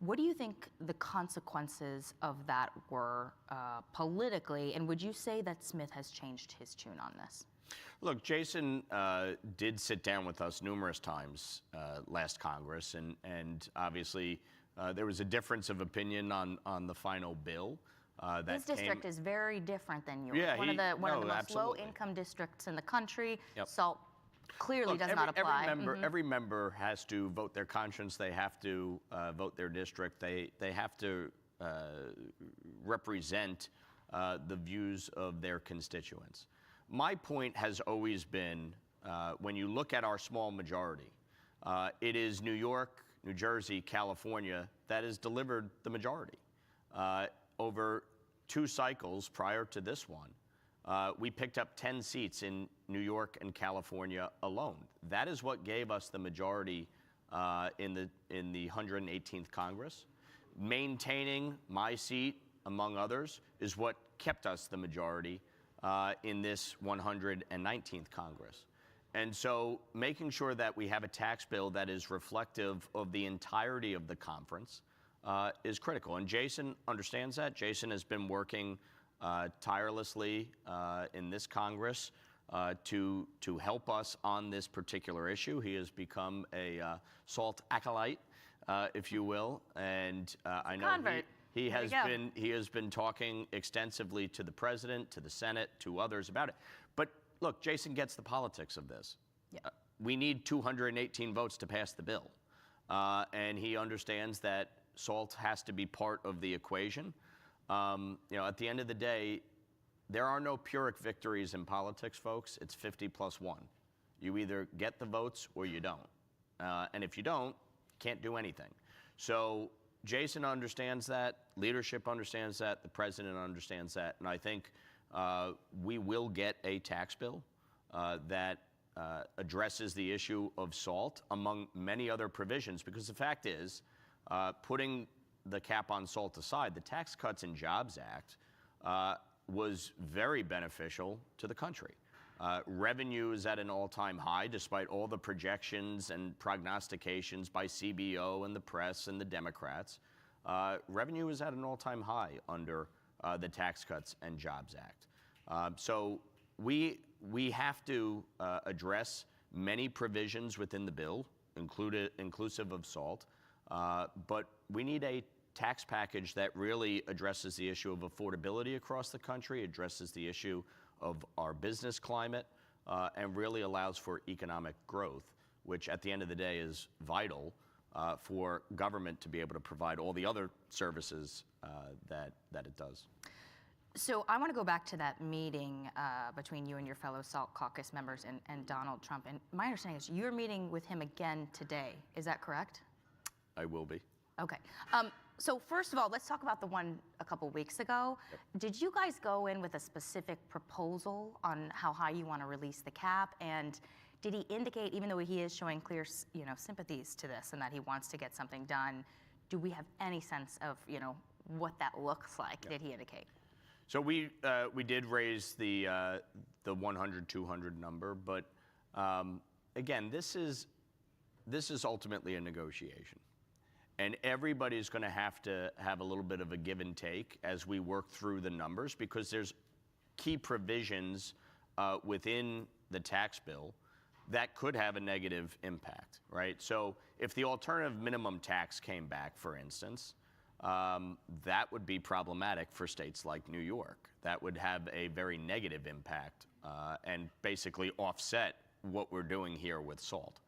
What do you think the consequences of that were politically, and would you say that Smith has changed his tune on this?
Look, Jason did sit down with us numerous times last Congress, and obviously there was a difference of opinion on the final bill.
His district is very different than yours.
Yeah,
one of the most
absolutely.
low-income districts in the country.
Yep.
SALT clearly
Look,
does not apply.
Every member has to vote their conscience. They have to vote their district. They have to represent the views of their constituents. My point has always been, when you look at our small majority, it is New York, New Jersey, California that has delivered the majority. Over 2 cycles prior to this one, we picked up 10 seats in New York and California alone. That is what gave us the majority in the 118th Congress. Maintaining my seat, among others, is what kept us the majority in this 119th Congress. And so making sure that we have a tax bill that is reflective of the entirety of the conference is critical. And Jason understands that. Jason has been working tirelessly in this Congress to help us on this particular issue. He has become a SALT acolyte, if you will, and I know he has been talking extensively to the president, to the Senate, to others about it. But look, Jason gets the politics of this.
Yeah.
We need 218 votes to pass the bill, and he understands that SALT has to be part of the equation. At the end of the day, there are no Pyrrhic victories in politics, folks. It's 50+1. You either get the votes or you don't. And if you don't, can't do anything. So Jason understands that, leadership understands that, the president understands that, and I think we will get a tax bill that addresses the issue of SALT among many other provisions, because the fact is, putting the cap on SALT aside, the Tax Cuts and Jobs Act was very beneficial to the country. Revenue is at an all-time high, despite all the projections and prognostications by CBO and the press and the Democrats. Revenue is at an all-time high under the Tax Cuts and Jobs Act. So we have to address many provisions within the bill, inclusive of SALT, but we need a tax package that really addresses the issue of affordability across the country, addresses the issue of our business climate, and really allows for economic growth, which at the end of the day is vital for government to be able to provide all the other services that it does.
So I want to go back to that meeting between you and your fellow SALT caucus members and Donald Trump. And my understanding is you're meeting with him again today. Is that correct?
I will be.
Okay. So first of all, let's talk about the one a couple weeks ago.
Yep.
Did you guys go in with a specific proposal on how high you want to release the cap? And did he indicate, even though he is showing clear, sympathies to this and that he wants to get something done, do we have any sense of, what that looks like? Yep. Did he indicate?
So we did raise the 100-200 number, but again, this is ultimately a negotiation. And everybody's going to have a little bit of a give and take as we work through the numbers, because there's key provisions within the tax bill that could have a negative impact, right? So if the alternative minimum tax came back, for instance, that would be problematic for states like New York. That would have a very negative impact and basically offset what we're doing here with SALT.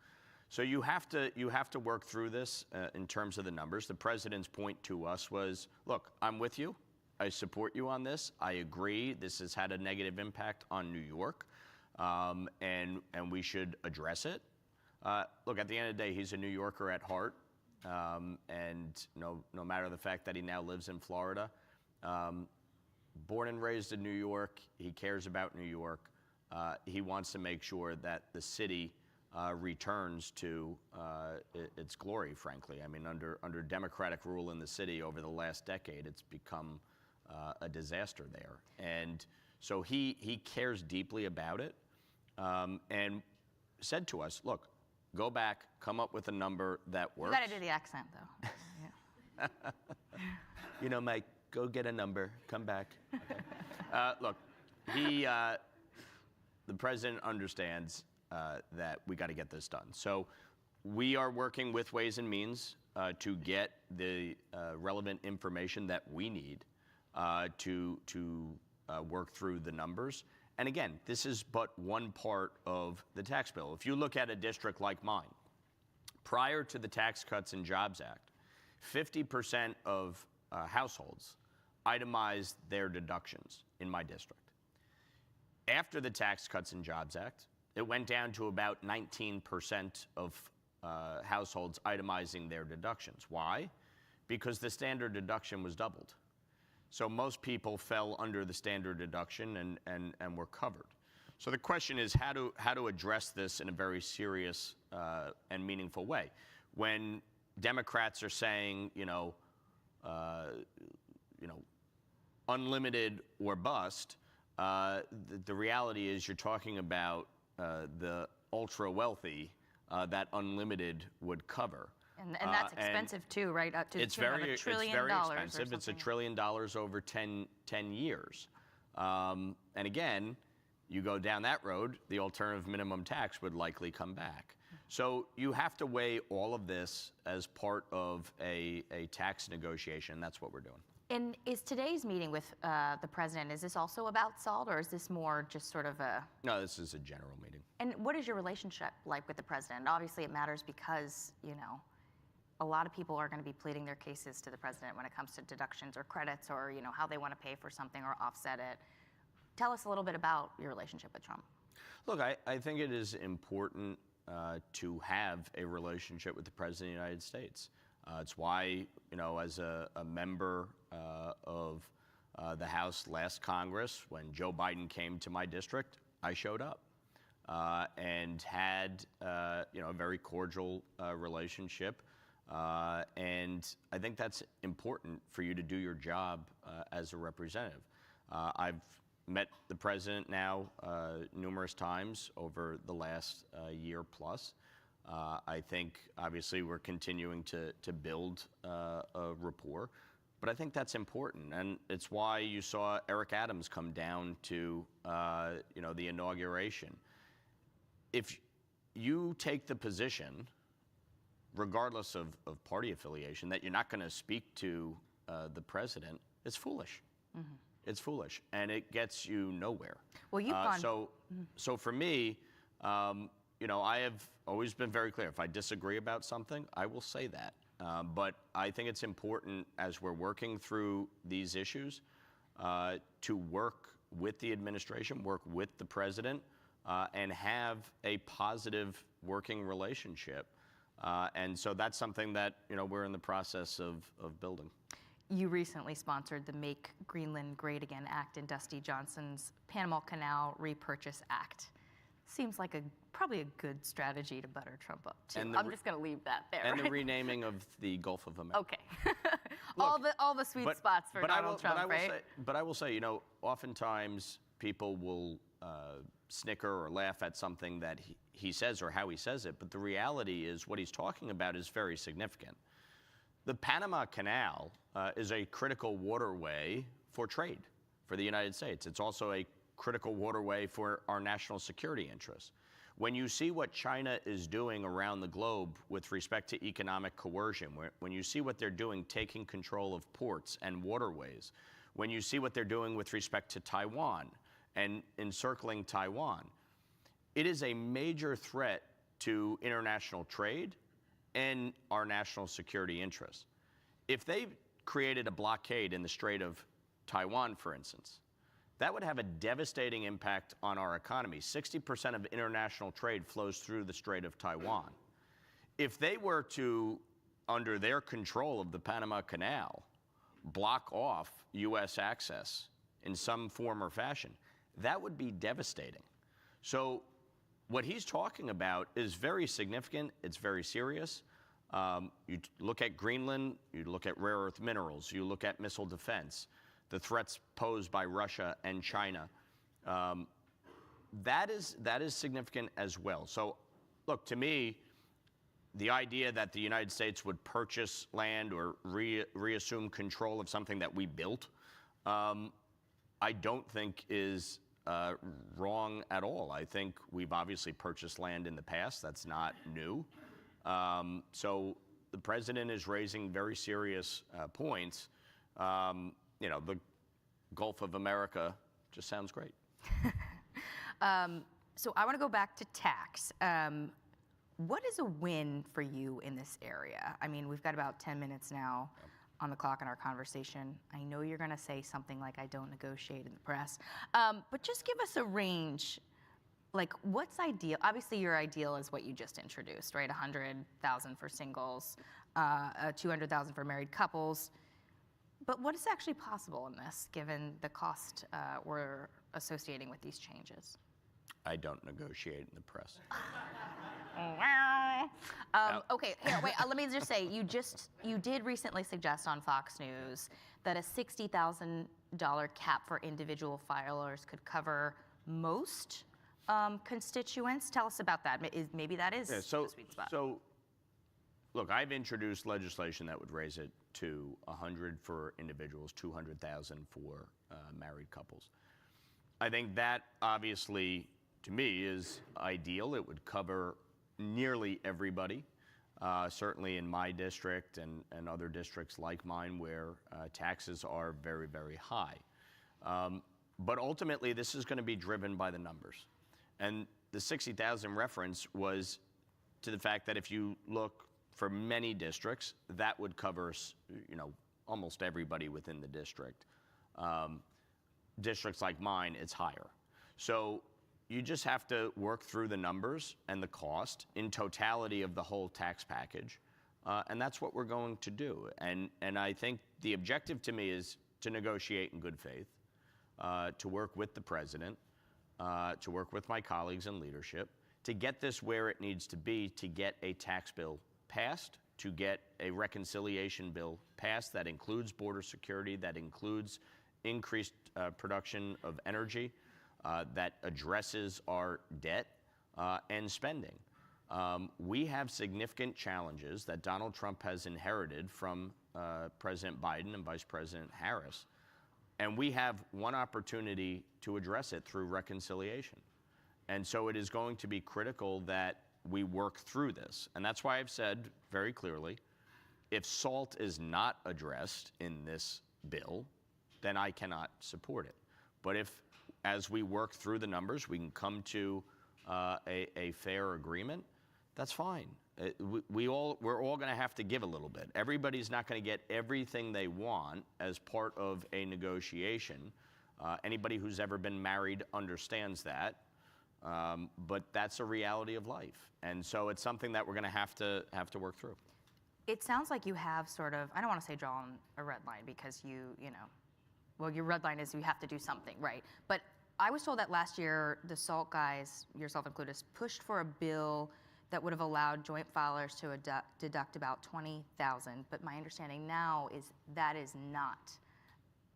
So you have to work through this in terms of the numbers. The president's point to us was, look, I'm with you. I support you on this. I agree this has had a negative impact on New York, and we should address it. Look, at the end of the day, he's a New Yorker at heart, and no matter the fact that he now lives in Florida, born and raised in New York, he cares about New York. He wants to make sure that the city returns to its glory, frankly. I mean, under Democratic rule in the city over the last decade, it's become a disaster there. And so he cares deeply about it, and said to us, look, go back, come up with a number that works.
You got to do the accent, though. Yeah.
You know, Mike, go get a number, come back. Okay. Look, the president understands that we got to get this done. So we are working with Ways and Means to get the relevant information that we need to work through the numbers. And again, this is but one part of the tax bill. If you look at a district like mine, prior to the Tax Cuts and Jobs Act, 50% of households itemized their deductions in my district. After the Tax Cuts and Jobs Act, it went down to about 19% of households itemizing their deductions. Why? Because the standard deduction was doubled. So most people fell under the standard deduction and were covered. So the question is how to address this in a very serious and meaningful way. When Democrats are saying, unlimited or bust, the reality is you're talking about the ultra wealthy that unlimited would cover.
And that's expensive too, right? Up to
it's
$1 trillion.
It's very expensive. It's $1 trillion over 10 years. And again, you go down that road, the alternative minimum tax would likely come back. So you have to weigh all of this as part of a tax negotiation, and that's what we're doing.
And is today's meeting with the president, is this also about SALT, or is this more just sort of a...
No, this is a general meeting.
And what is your relationship like with the president? Obviously it matters because, a lot of people are going to be pleading their cases to the president when it comes to deductions or credits or, how they want to pay for something or offset it. Tell us a little bit about your relationship with Trump.
Look, I think it is important to have a relationship with the President of the United States. It's why, as a member of the House last Congress, when Joe Biden came to my district, I showed up and had, a very cordial relationship. And I think that's important for you to do your job as a representative. I've met the president now numerous times over the last year plus. I think, obviously, we're continuing to build a rapport, but I think that's important, and it's why you saw Eric Adams come down to, the inauguration. If you take the position, regardless of party affiliation, that you're not going to speak to the president, it's foolish. Mm-hmm. It's foolish, and it gets you nowhere.
Well, you've gone...
So for me, I have always been very clear. If I disagree about something, I will say that. But I think it's important, as we're working through these issues, to work with the administration, work with the president, and have a positive working relationship. And so that's something that, we're in the process of building.
You recently sponsored the Make Greenland Great Again Act in Dusty Johnson's Panama Canal Repurchase Act. Seems like probably a good strategy to butter Trump up, too. I'm just going to leave that there.
And the renaming of the Gulf of America.
Okay. all the sweet spots for Donald Trump, right?
But I will say, oftentimes people will snicker or laugh at something that he says or how he says it, but the reality is what he's talking about is very significant. The Panama Canal is a critical waterway for trade for the United States. It's also a critical waterway for our national security interests. When you see what China is doing around the globe with respect to economic coercion, when you see what they're doing taking control of ports and waterways, when you see what they're doing with respect to Taiwan and encircling Taiwan, it is a major threat to international trade and our national security interests. If they created a blockade in the Strait of Taiwan, for instance, that would have a devastating impact on our economy. 60% of international trade flows through the Strait of Taiwan. If they were to, under their control of the Panama Canal, block off U.S. access in some form or fashion, that would be devastating. So what he's talking about is very significant. It's very serious. You look at Greenland, you look at rare earth minerals, you look at missile defense, the threats posed by Russia and China. That is significant as well. So look, to me, the idea that the United States would purchase land or reassume control of something that we built, I don't think is wrong at all. I think we've obviously purchased land in the past. That's not new. So the president is raising very serious points. The Gulf of America just sounds great.
So I want to go back to tax. What is a win for you in this area? I mean, we've got about 10 minutes now on the clock in our conversation. I know you're going to say something like, I don't negotiate in the press, but just give us a range. Like, what's ideal? Obviously, your ideal is what you just introduced, right? 100,000 for singles, 200,000 for married couples. But what is actually possible in this, given the cost we're associating with these changes?
I don't negotiate in the press.
Okay, here, wait, let me just say, you did recently suggest on Fox News that a $60,000 cap for individual filers could cover most constituents. Tell us about that. Maybe that is the sweet spot.
So, look, I've introduced legislation that would raise it to 100 for individuals, 200,000 for married couples. I think that obviously, to me, is ideal. It would cover nearly everybody, certainly in my district and other districts like mine where taxes are very, very high. But ultimately, this is going to be driven by the numbers. And the 60,000 reference was to the fact that if you look for many districts, that would cover, almost everybody within the district. Districts like mine, it's higher. So you just have to work through the numbers and the cost in totality of the whole tax package. And that's what we're going to do. And I think the objective to me is to negotiate in good faith, to work with the president, to work with my colleagues in leadership, to get this where it needs to be, to get a tax bill passed, to get a reconciliation bill passed that includes border security, that includes increased production of energy, that addresses our debt and spending. We have significant challenges that Donald Trump has inherited from President Biden and Vice President Harris, and we have one opportunity to address it through reconciliation. And so it is going to be critical that we work through this. And that's why I've said very clearly, if SALT is not addressed in this bill, then I cannot support it. But if, as we work through the numbers, we can come to a fair agreement, that's fine. We're all going to have to give a little bit. Everybody's not going to get everything they want as part of a negotiation. Anybody who's ever been married understands that. But that's a reality of life. And so it's something that we're going to have to work through.
It sounds like you have sort of, I don't want to say drawn a red line because well, your red line is you have to do something, right? But I was told that last year, the SALT guys, yourself included, pushed for a bill that would have allowed joint filers to deduct about $20,000. But my understanding now is that is not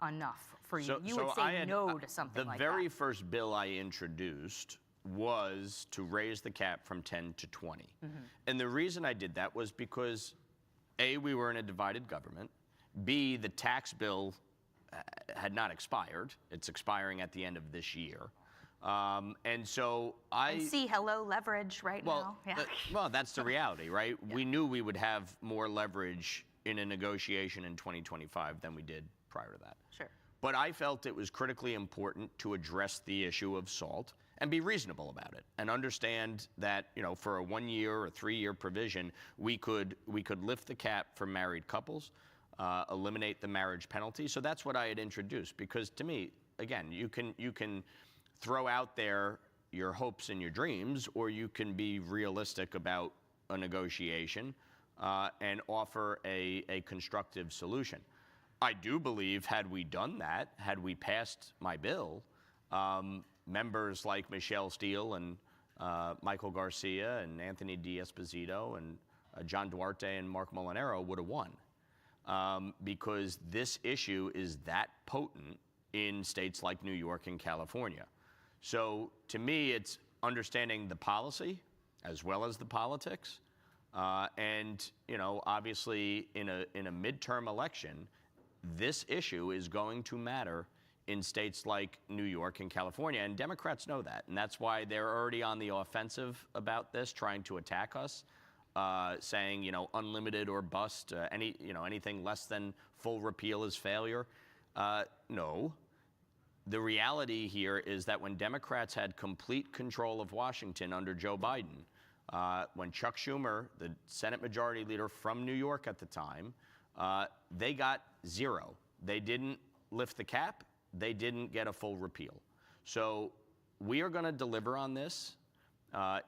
enough for you. You would say no to something like that.
The very first bill I introduced was to raise the cap from 10 to 20. Mm-hmm. And the reason I did that was because, A, we were in a divided government. B, the tax bill had not expired. It's expiring at the end of this year. And so
and see, hello, leverage now. Yeah.
Well, that's the reality, right? Yeah. We knew we would have more leverage in a negotiation in 2025 than we did prior to that.
Sure.
But I felt it was critically important to address the issue of SALT and be reasonable about it and understand that, for a 1-year or 3-year provision, we could lift the cap for married couples, eliminate the marriage penalty. So that's what I had introduced, because to me, again, you can throw out there your hopes and your dreams, or you can be realistic about a negotiation and offer a constructive solution. I do believe, had we done that, had we passed my bill, members like Michelle Steele and Michael Garcia and Anthony D'Esposito and John Duarte and Mark Molinaro would have won. Because this issue is that potent in states like New York and California. So to me, it's understanding the policy as well as the politics, And obviously, in a midterm election, this issue is going to matter in states like New York and California, and Democrats know that, and that's why they're already on the offensive about this, trying to attack us, saying unlimited or bust, anything less than full repeal is failure. No. The reality here is that when Democrats had complete control of Washington under Joe Biden, when Chuck Schumer, the Senate Majority Leader from New York at the time, they got zero. They didn't lift the cap. They didn't get a full repeal. So we are going to deliver on this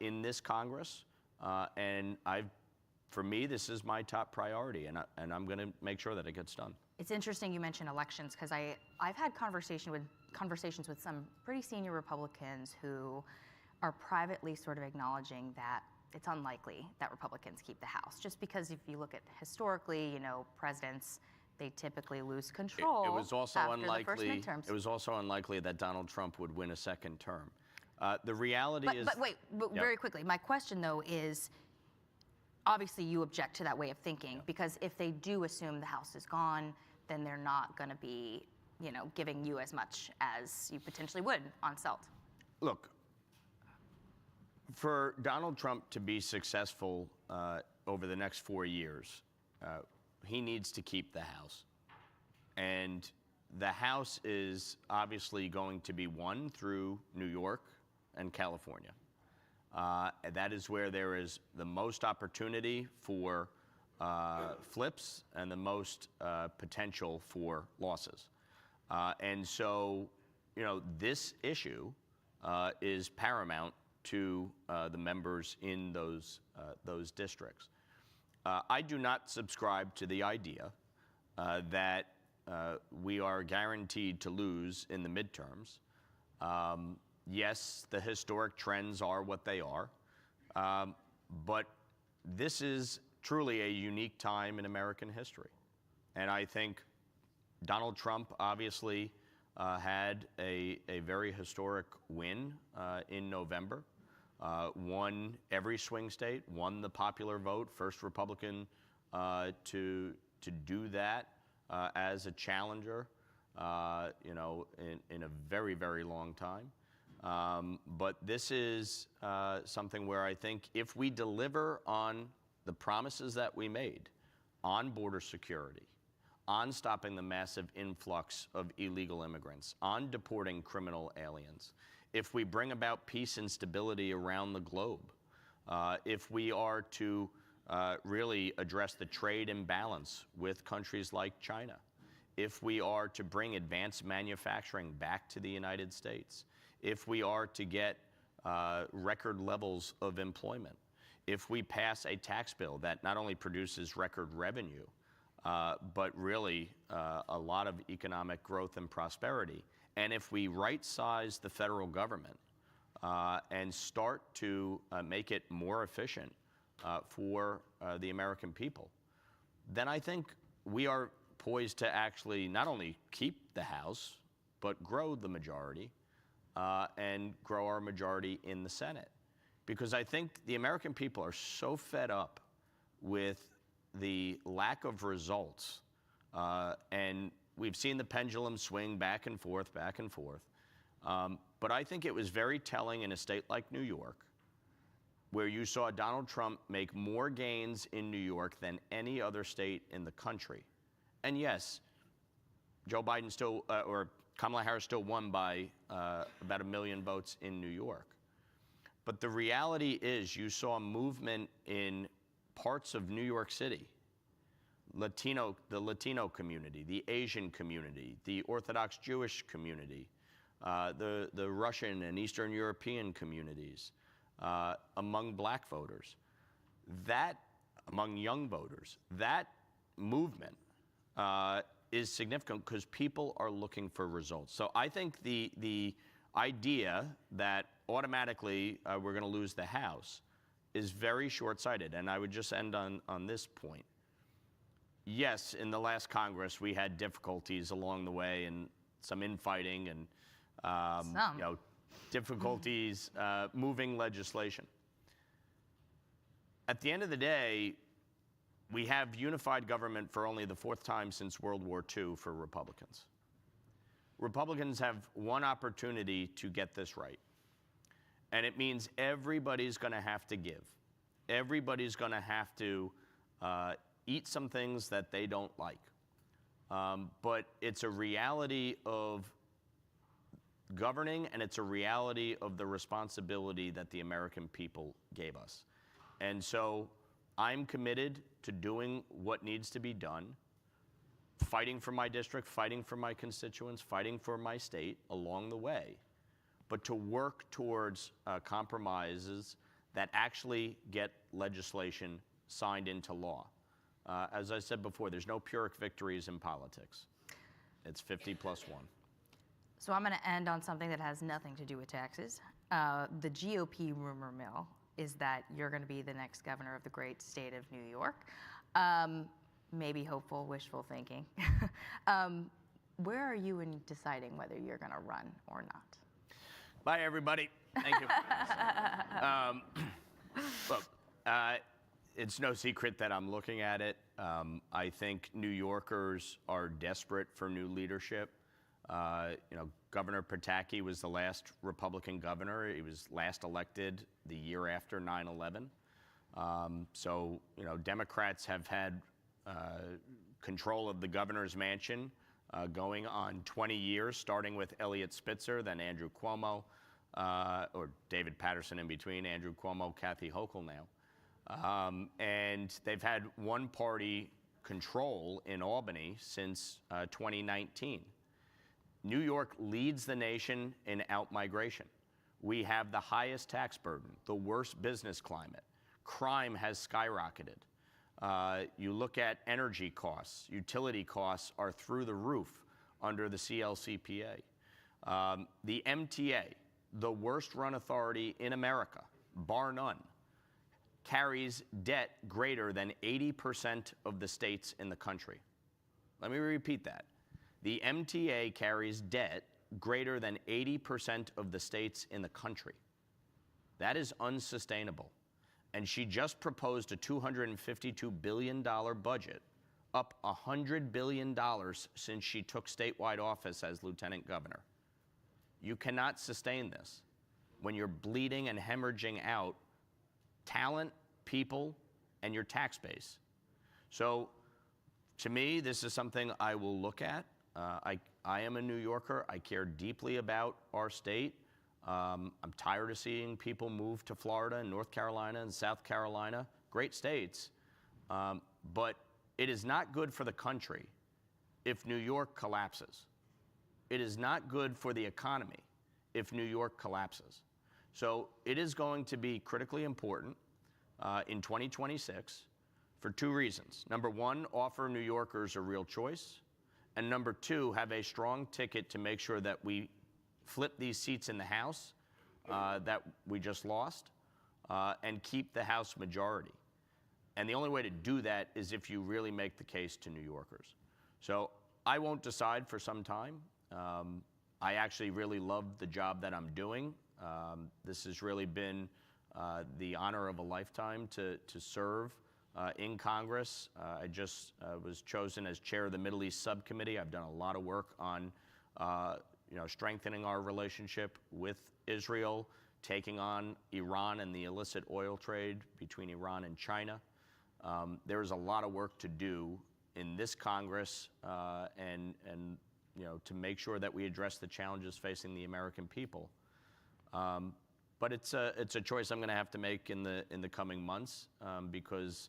in this Congress, and for me, this is my top priority, and I'm going to make sure that it gets done.
It's interesting you mention elections, because I've had conversations with some pretty senior Republicans who are privately sort of acknowledging that it's unlikely that Republicans keep the House, just because if you look at historically, presidents, they typically lose control.
It was also
after
unlikely.
The first midterms.
It was also unlikely that Donald Trump would win a second term. The reality is.
But wait, very quickly. My question though is, obviously you object to that way of thinking, because if they do assume the House is gone, then they're not going to be, giving you as much as you potentially would on SELT.
Look, for Donald Trump to be successful over the next 4 years, he needs to keep the House. And the House is obviously going to be won through New York and California. That is where there is the most opportunity for flips and the most potential for losses. And so, this issue is paramount to the members in those districts. I do not subscribe to the idea that we are guaranteed to lose in the midterms. Yes, the historic trends are what they are, but this is truly a unique time in American history. And I think Donald Trump obviously had a very historic win in November. Won every swing state, won the popular vote, first Republican to do that as a challenger, in a very, very long time. But this is something where I think if we deliver on the promises that we made on border security, on stopping the massive influx of illegal immigrants, on deporting criminal aliens, if we bring about peace and stability around the globe, if we are to really address the trade imbalance with countries like China, if we are to bring advanced manufacturing back to the United States, if we are to get record levels of employment, if we pass a tax bill that not only produces record revenue, but really a lot of economic growth and prosperity, and if we right-size the federal government and start to make it more efficient for the American people, then I think we are poised to actually not only keep the House, but grow the majority and grow our majority in the Senate. Because I think the American people are so fed up with the lack of results, and we've seen the pendulum swing back and forth, back and forth. But I think it was very telling in a state like New York, where you saw Donald Trump make more gains in New York than any other state in the country. And yes, Joe Biden still, or Kamala Harris still won by about 1 million votes in New York. But the reality is you saw movement in parts of New York City, the Latino community, the Asian community, the Orthodox Jewish community, the Russian and Eastern European communities, among black voters, among young voters, that movement is significant because people are looking for results. So I think the idea that automatically we're going to lose the House is very short-sighted. And I would just end on this point. Yes, in the last Congress, we had difficulties along the way and some infighting and difficulties moving legislation. at the end of the day, we have unified government for only the 4th time since World War II for Republicans. Republicans have one opportunity to get this right. And it means everybody's going to have to give. Everybody's going to have to eat some things that they don't like. But it's a reality of governing, and it's a reality of the responsibility that the American people gave us. And so I'm committed to doing what needs to be done, fighting for my district, fighting for my constituents, fighting for my state along the way, but to work towards compromises that actually get legislation signed into law. As I said before, there's no Pyrrhic victories in politics. It's 50 plus 1.
So I'm going to end on something that has nothing to do with taxes. The GOP rumor mill is that you're going to be the next governor of the great state of New York. Maybe hopeful, wishful thinking. Where are you in deciding whether you're going to run or not?
Bye, everybody. Thank you. Look, it's no secret that I'm looking at it. I think New Yorkers are desperate for new leadership. Governor Pataki was the last Republican governor. He was last elected the year after 9/11. So, Democrats have had control of the governor's mansion going on 20 years, starting with Eliot Spitzer, then Andrew Cuomo, or David Patterson in between, Andrew Cuomo, Kathy Hochul now. And they've had one-party control in Albany since 2019. New York leads the nation in out-migration. We have the highest tax burden, the worst business climate. Crime has skyrocketed. You look at energy costs, utility costs are through the roof under the CLCPA. The MTA, the worst run authority in America, bar none, carries debt greater than 80% of the states in the country. Let me repeat that. The MTA carries debt greater than 80% of the states in the country. That is unsustainable. And she just proposed a $252 billion budget, up $100 billion since she took statewide office as lieutenant governor. You cannot sustain this when you're bleeding and hemorrhaging out talent, people, and your tax base. So to me, this is something I will look at. I am a New Yorker. I care deeply about our state. I'm tired of seeing people move to Florida and North Carolina and South Carolina, great states. But it is not good for the country if New York collapses. It is not good for the economy if New York collapses. So it is going to be critically important in 2026 for 2 reasons. Number 1, offer New Yorkers a real choice. And number 2, have a strong ticket to make sure that we flip these seats in the House that we just lost and keep the House majority. And the only way to do that is if you really make the case to New Yorkers. So I won't decide for some time. I actually really love the job that I'm doing. This has really been the honor of a lifetime to serve in Congress. I just was chosen as chair of the Middle East Subcommittee. I've done a lot of work on strengthening our relationship with Israel, taking on Iran and the illicit oil trade between Iran and China. There is a lot of work to do in this Congress and to make sure that we address the challenges facing the American people. But it's a choice I'm going to have to make in the coming months because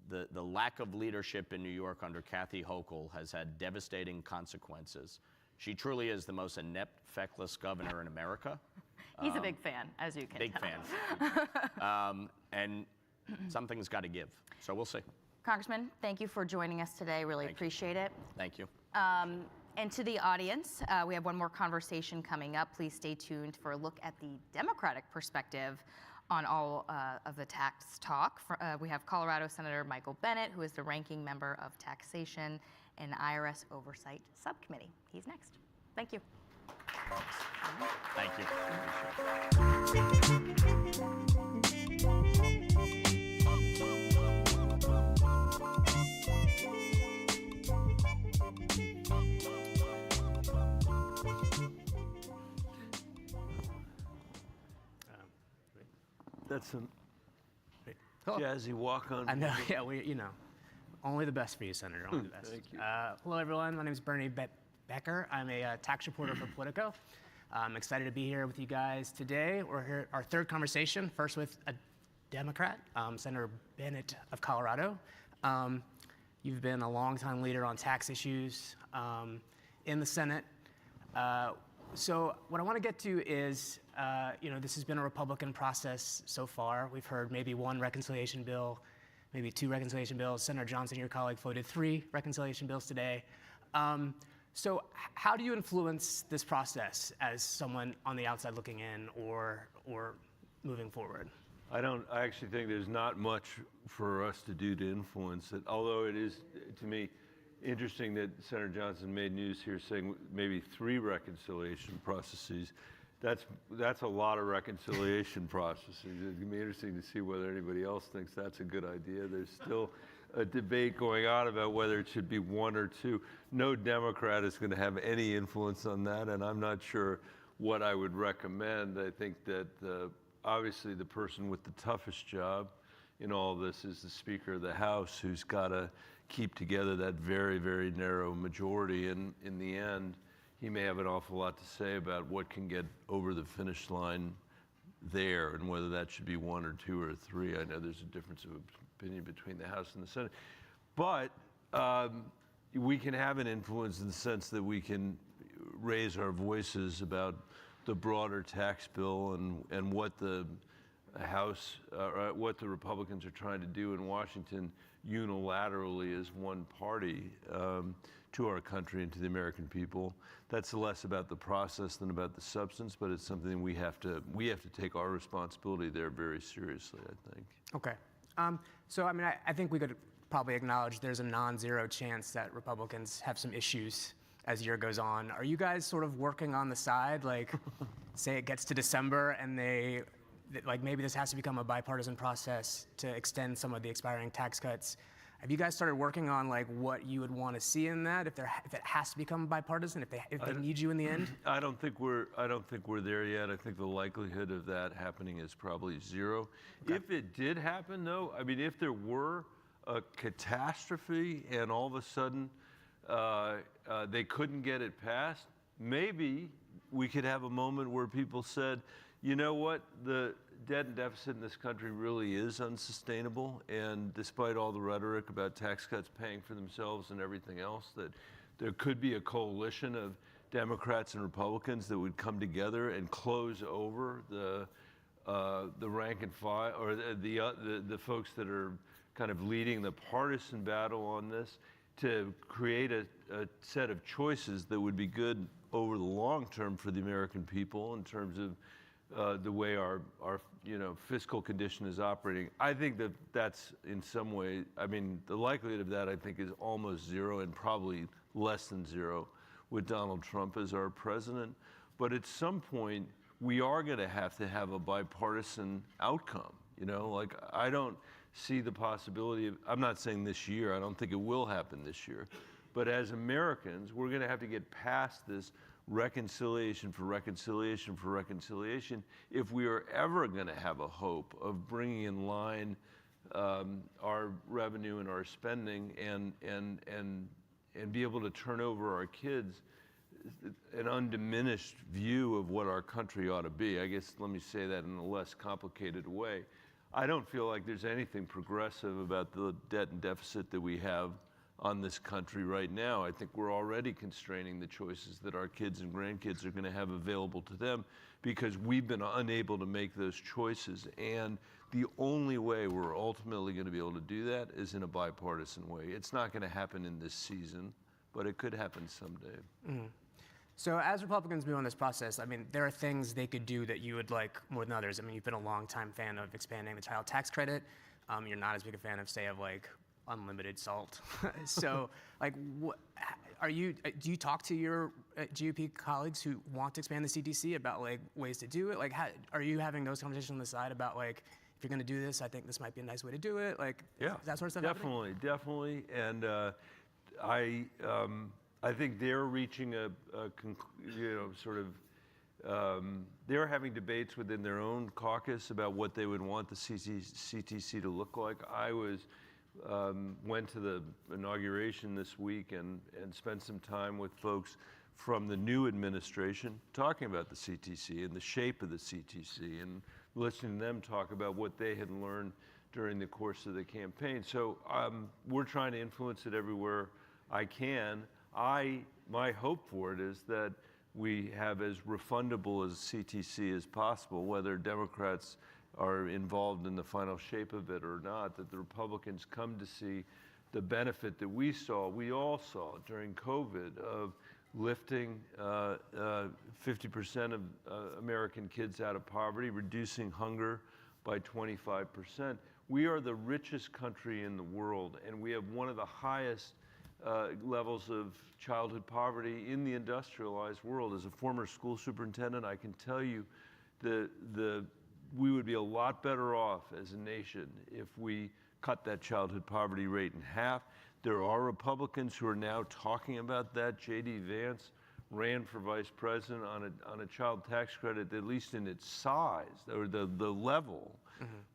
the lack of leadership in New York under Kathy Hochul has had devastating consequences. She truly is the most inept, feckless governor in America.
He's a big fan, as you can
tell. Big fan. And something's got to give. So we'll see.
Congressman, thank you for joining us today. Really appreciate it.
Thank you.
And to the audience, we have one more conversation coming up. Please stay tuned for a look at the Democratic perspective on all of the tax talk. We have Colorado Senator Michael Bennet, who is the ranking member of Taxation and IRS Oversight Subcommittee. He's next. Thank you.
Thank you.
That's some
Cool.
jazzy walk-on.
I know, yeah, only the best for you, Senator, only the best.
Thank you.
Hello, everyone. My name is Bernie Becker. I'm a tax reporter for Politico. I'm excited to be here with you guys today. We're here, our third conversation, first with a Democrat, Senator Bennett of Colorado. You've been a longtime leader on tax issues in the Senate. So what I want to get to is, this has been a Republican process so far. We've heard maybe one reconciliation bill, maybe two reconciliation bills. Senator Johnson, your colleague, voted 3 reconciliation bills today. So how do you influence this process as someone on the outside looking in or moving forward?
I actually think there's not much for us to do to influence it, although it is, to me, interesting that Senator Johnson made news here saying maybe 3 reconciliation processes. That's a lot of reconciliation processes. It's gonna be interesting to see whether anybody else thinks that's a good idea. There's still a debate going on about whether it should be 1 or 2. No Democrat is going to have any influence on that, and I'm not sure what I would recommend. I think that obviously the person with the toughest job in all of this is the Speaker of the House, who's got to keep together that very, very narrow majority. And in the end, he may have an awful lot to say about what can get over the finish line there and whether that should be 1 or 2 or 3. I know there's a difference of opinion between the House and the Senate. But we can have an influence in the sense that we can raise our voices about the broader tax bill and what the House, what the Republicans are trying to do in Washington unilaterally as one party to our country and to the American people. That's less about the process than about the substance, but it's something we have to take our responsibility there very seriously, I think.
Okay. So, I mean, I think we could probably acknowledge there's a non-zero chance that Republicans have some issues as year goes on. Are you guys sort of working on the side, like, say it gets to December and maybe this has to become a bipartisan process to extend some of the expiring tax cuts? Have you guys started working on like what you would want to see in that if it has to become bipartisan, if they need you in the end?
I don't think we're there yet. I think the likelihood of that happening is probably 0. Okay. If it did happen, though, I mean, if there were a catastrophe and all of a sudden they couldn't get it passed, maybe we could have a moment where people said, you know what, the debt and deficit in this country really is unsustainable, and despite all the rhetoric about tax cuts paying for themselves and everything else, that there could be a coalition of Democrats and Republicans that would come together and close over the rank and file, or the folks that are kind of leading the partisan battle on this, to create a set of choices that would be good over the long term for the American people in terms of the way our fiscal condition is operating. I think that's in some way, I mean, the likelihood of that I think is almost 0 and probably less than 0 with Donald Trump as our president. But at some point, we are going to have a bipartisan outcome. Like, I don't see the possibility of, I'm not saying this year, I don't think it will happen this year, but as Americans, we're going to have to get past this reconciliation for reconciliation for reconciliation if we are ever going to have a hope of bringing in line our revenue and our spending and be able to turn over our kids an undiminished view of what our country ought to be. I guess let me say that in a less complicated way. I don't feel like there's anything progressive about the debt and deficit that we have on this country right now. I think we're already constraining the choices that our kids and grandkids are going to have available to them because we've been unable to make those choices. And the only way we're ultimately going to be able to do that is in a bipartisan way. It's not going to happen in this season, but it could happen someday.
Mm-hmm. So as Republicans move on this process, I mean, there are things they could do that you would like more than others. I mean, you've been a longtime fan of expanding the child tax credit. You're not as big a fan of, say, of like unlimited SALT. So, like, do you talk to your GOP colleagues who want to expand the CTC about like ways to do it? Like, are you having those conversations on the side about like, if you're going to do this, I think this might be a nice way to do it? Like,
yeah,
that sort of stuff.
Definitely. And I think they're reaching sort of they're having debates within their own caucus about what they would want the CTC to look like. I went to the inauguration this week and spent some time with folks from the new administration talking about the CTC and the shape of the CTC and listening to them talk about what they had learned during the course of the campaign. So we're trying to influence it everywhere I can. My hope for it is that we have as refundable as CTC as possible, whether Democrats are involved in the final shape of it or not, that the Republicans come to see the benefit that we all saw during COVID of lifting 50% of American kids out of poverty, reducing hunger by 25%. We are the richest country in the world, and we have one of the highest levels of childhood poverty in the industrialized world. As a former school superintendent, I can tell you we would be a lot better off as a nation if we cut that childhood poverty rate in half. There are Republicans who are now talking about that. J.D. Vance ran for vice president on a child tax credit that, at least in its size, or the level,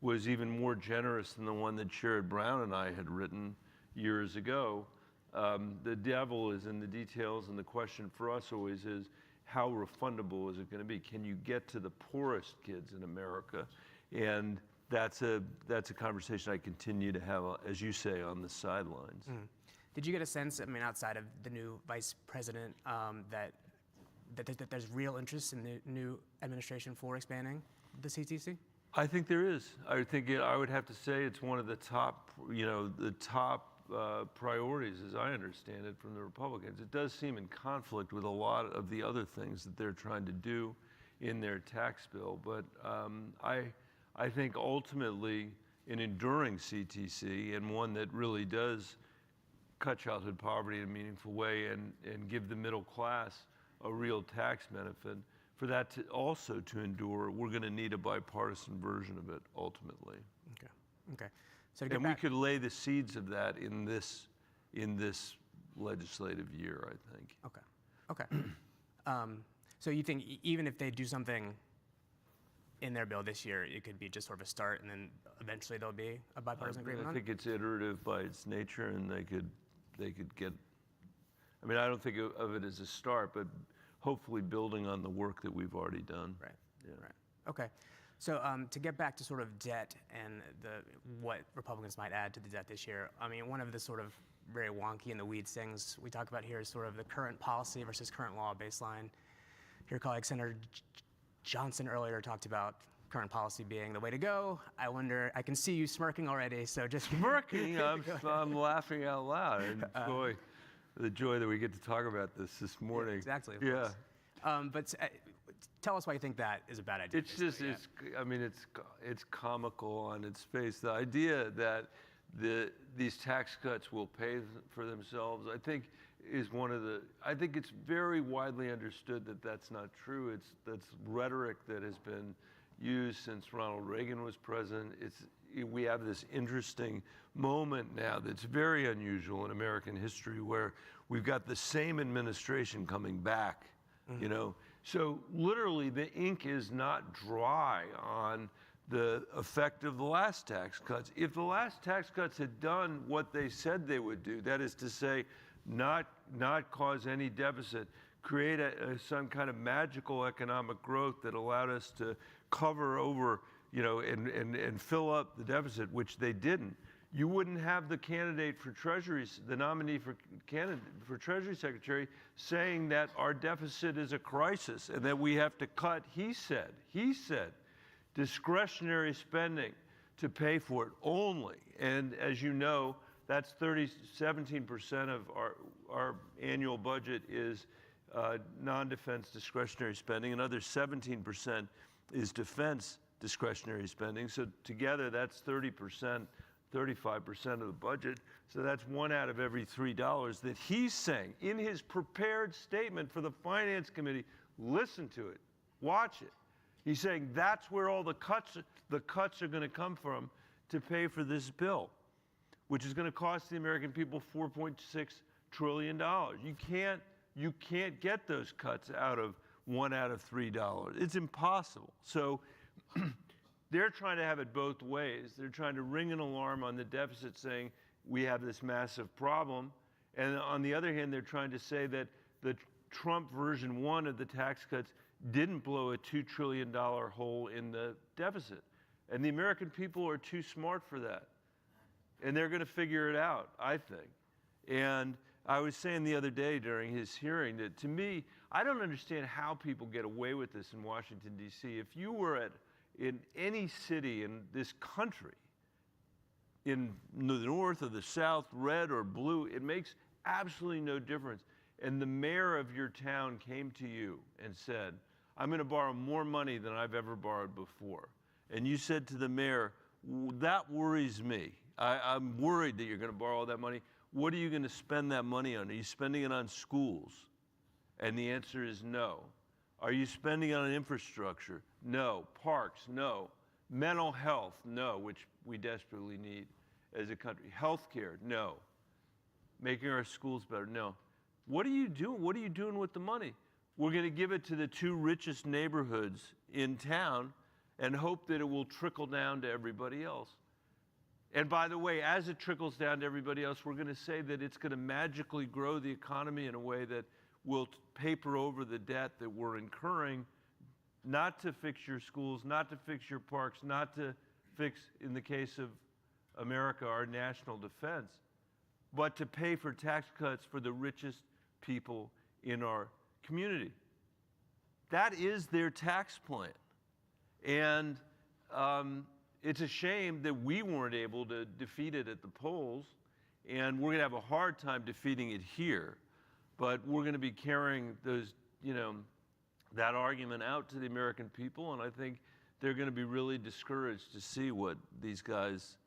was even more generous than the one that Sherrod Brown and I had written years ago. The devil is in the details, and the question for us always is, how refundable is it going to be? Can you get to the poorest kids in America? And that's a conversation I continue to have, as you say, on the sidelines.
Did you get a sense, I mean, outside of the new vice president, that there's real interest in the new administration for expanding the CTC?
I think there is. I would have to say it's one of the top, priorities, as I understand it, from the Republicans. It does seem in conflict with a lot of the other things that they're trying to do in their tax bill. But I think ultimately an enduring CTC, and one that really does cut childhood poverty in a meaningful way and give the middle class a real tax benefit, for that to also to endure, we're going to need a bipartisan version of it ultimately.
Okay. So
and we could lay the seeds of that in this legislative year, I think.
Okay. So you think even if they do something in their bill this year, it could be just sort of a start, and then eventually there'll be a bipartisan agreement
I
on
think
it?
it's iterative by its nature, and they could get. I mean, I don't think of it as a start, but hopefully building on the work that we've already done.
Right.
Yeah.
Right. Okay. So to get back to sort of debt and what Republicans might add to the debt this year, I mean, one of the sort of very wonky in the weeds things we talk about here is sort of the current policy versus current law baseline. Your colleague Senator Johnson earlier talked about current policy being the way to go. I wonder, I can see you smirking already, so just
smirking. I'm laughing out loud. I enjoy the joy that we get to talk about this morning.
Yeah, exactly.
Yeah.
But tell us why you think that is a bad idea.
It's just, it's comical on its face. The idea that these tax cuts will pay for themselves, I think, is I think it's very widely understood that that's not true. That's rhetoric that has been used since Ronald Reagan was president. We have this interesting moment now that's very unusual in American history, where we've got the same administration coming back, So literally the ink is not dry on the effect of the last tax cuts. If the last tax cuts had done what they said they would do, that is to say, not cause any deficit, create some kind of magical economic growth that allowed us to cover over, and fill up the deficit, which they didn't, you wouldn't have the candidate for the nominee for Treasury Secretary saying that our deficit is a crisis and that we have to cut, he said, discretionary spending to pay for it only. And as you know, that's 17% of our annual budget is non-defense discretionary spending. Another 17% is defense discretionary spending. So together, that's 35% of the budget. So that's $1 out of every $3 that he's saying in his prepared statement for the Finance Committee. Listen to it, watch it. He's saying that's where all the cuts are going to come from to pay for this bill, which is going to cost the American people $4.6 trillion. You can't get those cuts out of 1 out of $3. It's impossible. So they're trying to have it both ways. They're trying to ring an alarm on the deficit saying, we have this massive problem. And on the other hand, they're trying to say that the Trump version 1 of the tax cuts didn't blow a $2 trillion hole in the deficit. And the American people are too smart for that. And they're going to figure it out, I think. And I was saying the other day during his hearing that, to me, I don't understand how people get away with this in Washington, D.C. If you were in any city in this country, in the north or the south, red or blue, it makes absolutely no difference. And the mayor of your town came to you and said, I'm going to borrow more money than I've ever borrowed before. And you said to the mayor, that worries me. I'm worried that you're going to borrow all that money. What are you going to spend that money on? Are you spending it on schools? And the answer is no. Are you spending it on infrastructure? No. Parks? No. Mental health? No, which we desperately need as a country. Healthcare? No. Making our schools better? No. What are you doing? What are you doing with the money? We're going to give it to the 2 richest neighborhoods in town and hope that it will trickle down to everybody else. And by the way, as it trickles down to everybody else, we're going to say that it's going to magically grow the economy in a way that will paper over the debt that we're incurring, not to fix your schools, not to fix your parks, not to fix, in the case of America, our national defense, but to pay for tax cuts for the richest people in our community. That is their tax plan. And it's a shame that we weren't able to defeat it at the polls, and we're going to have a hard time defeating it here. But we're going to be carrying those, that argument out to the American people, and I think they're going to be really discouraged to see what these guys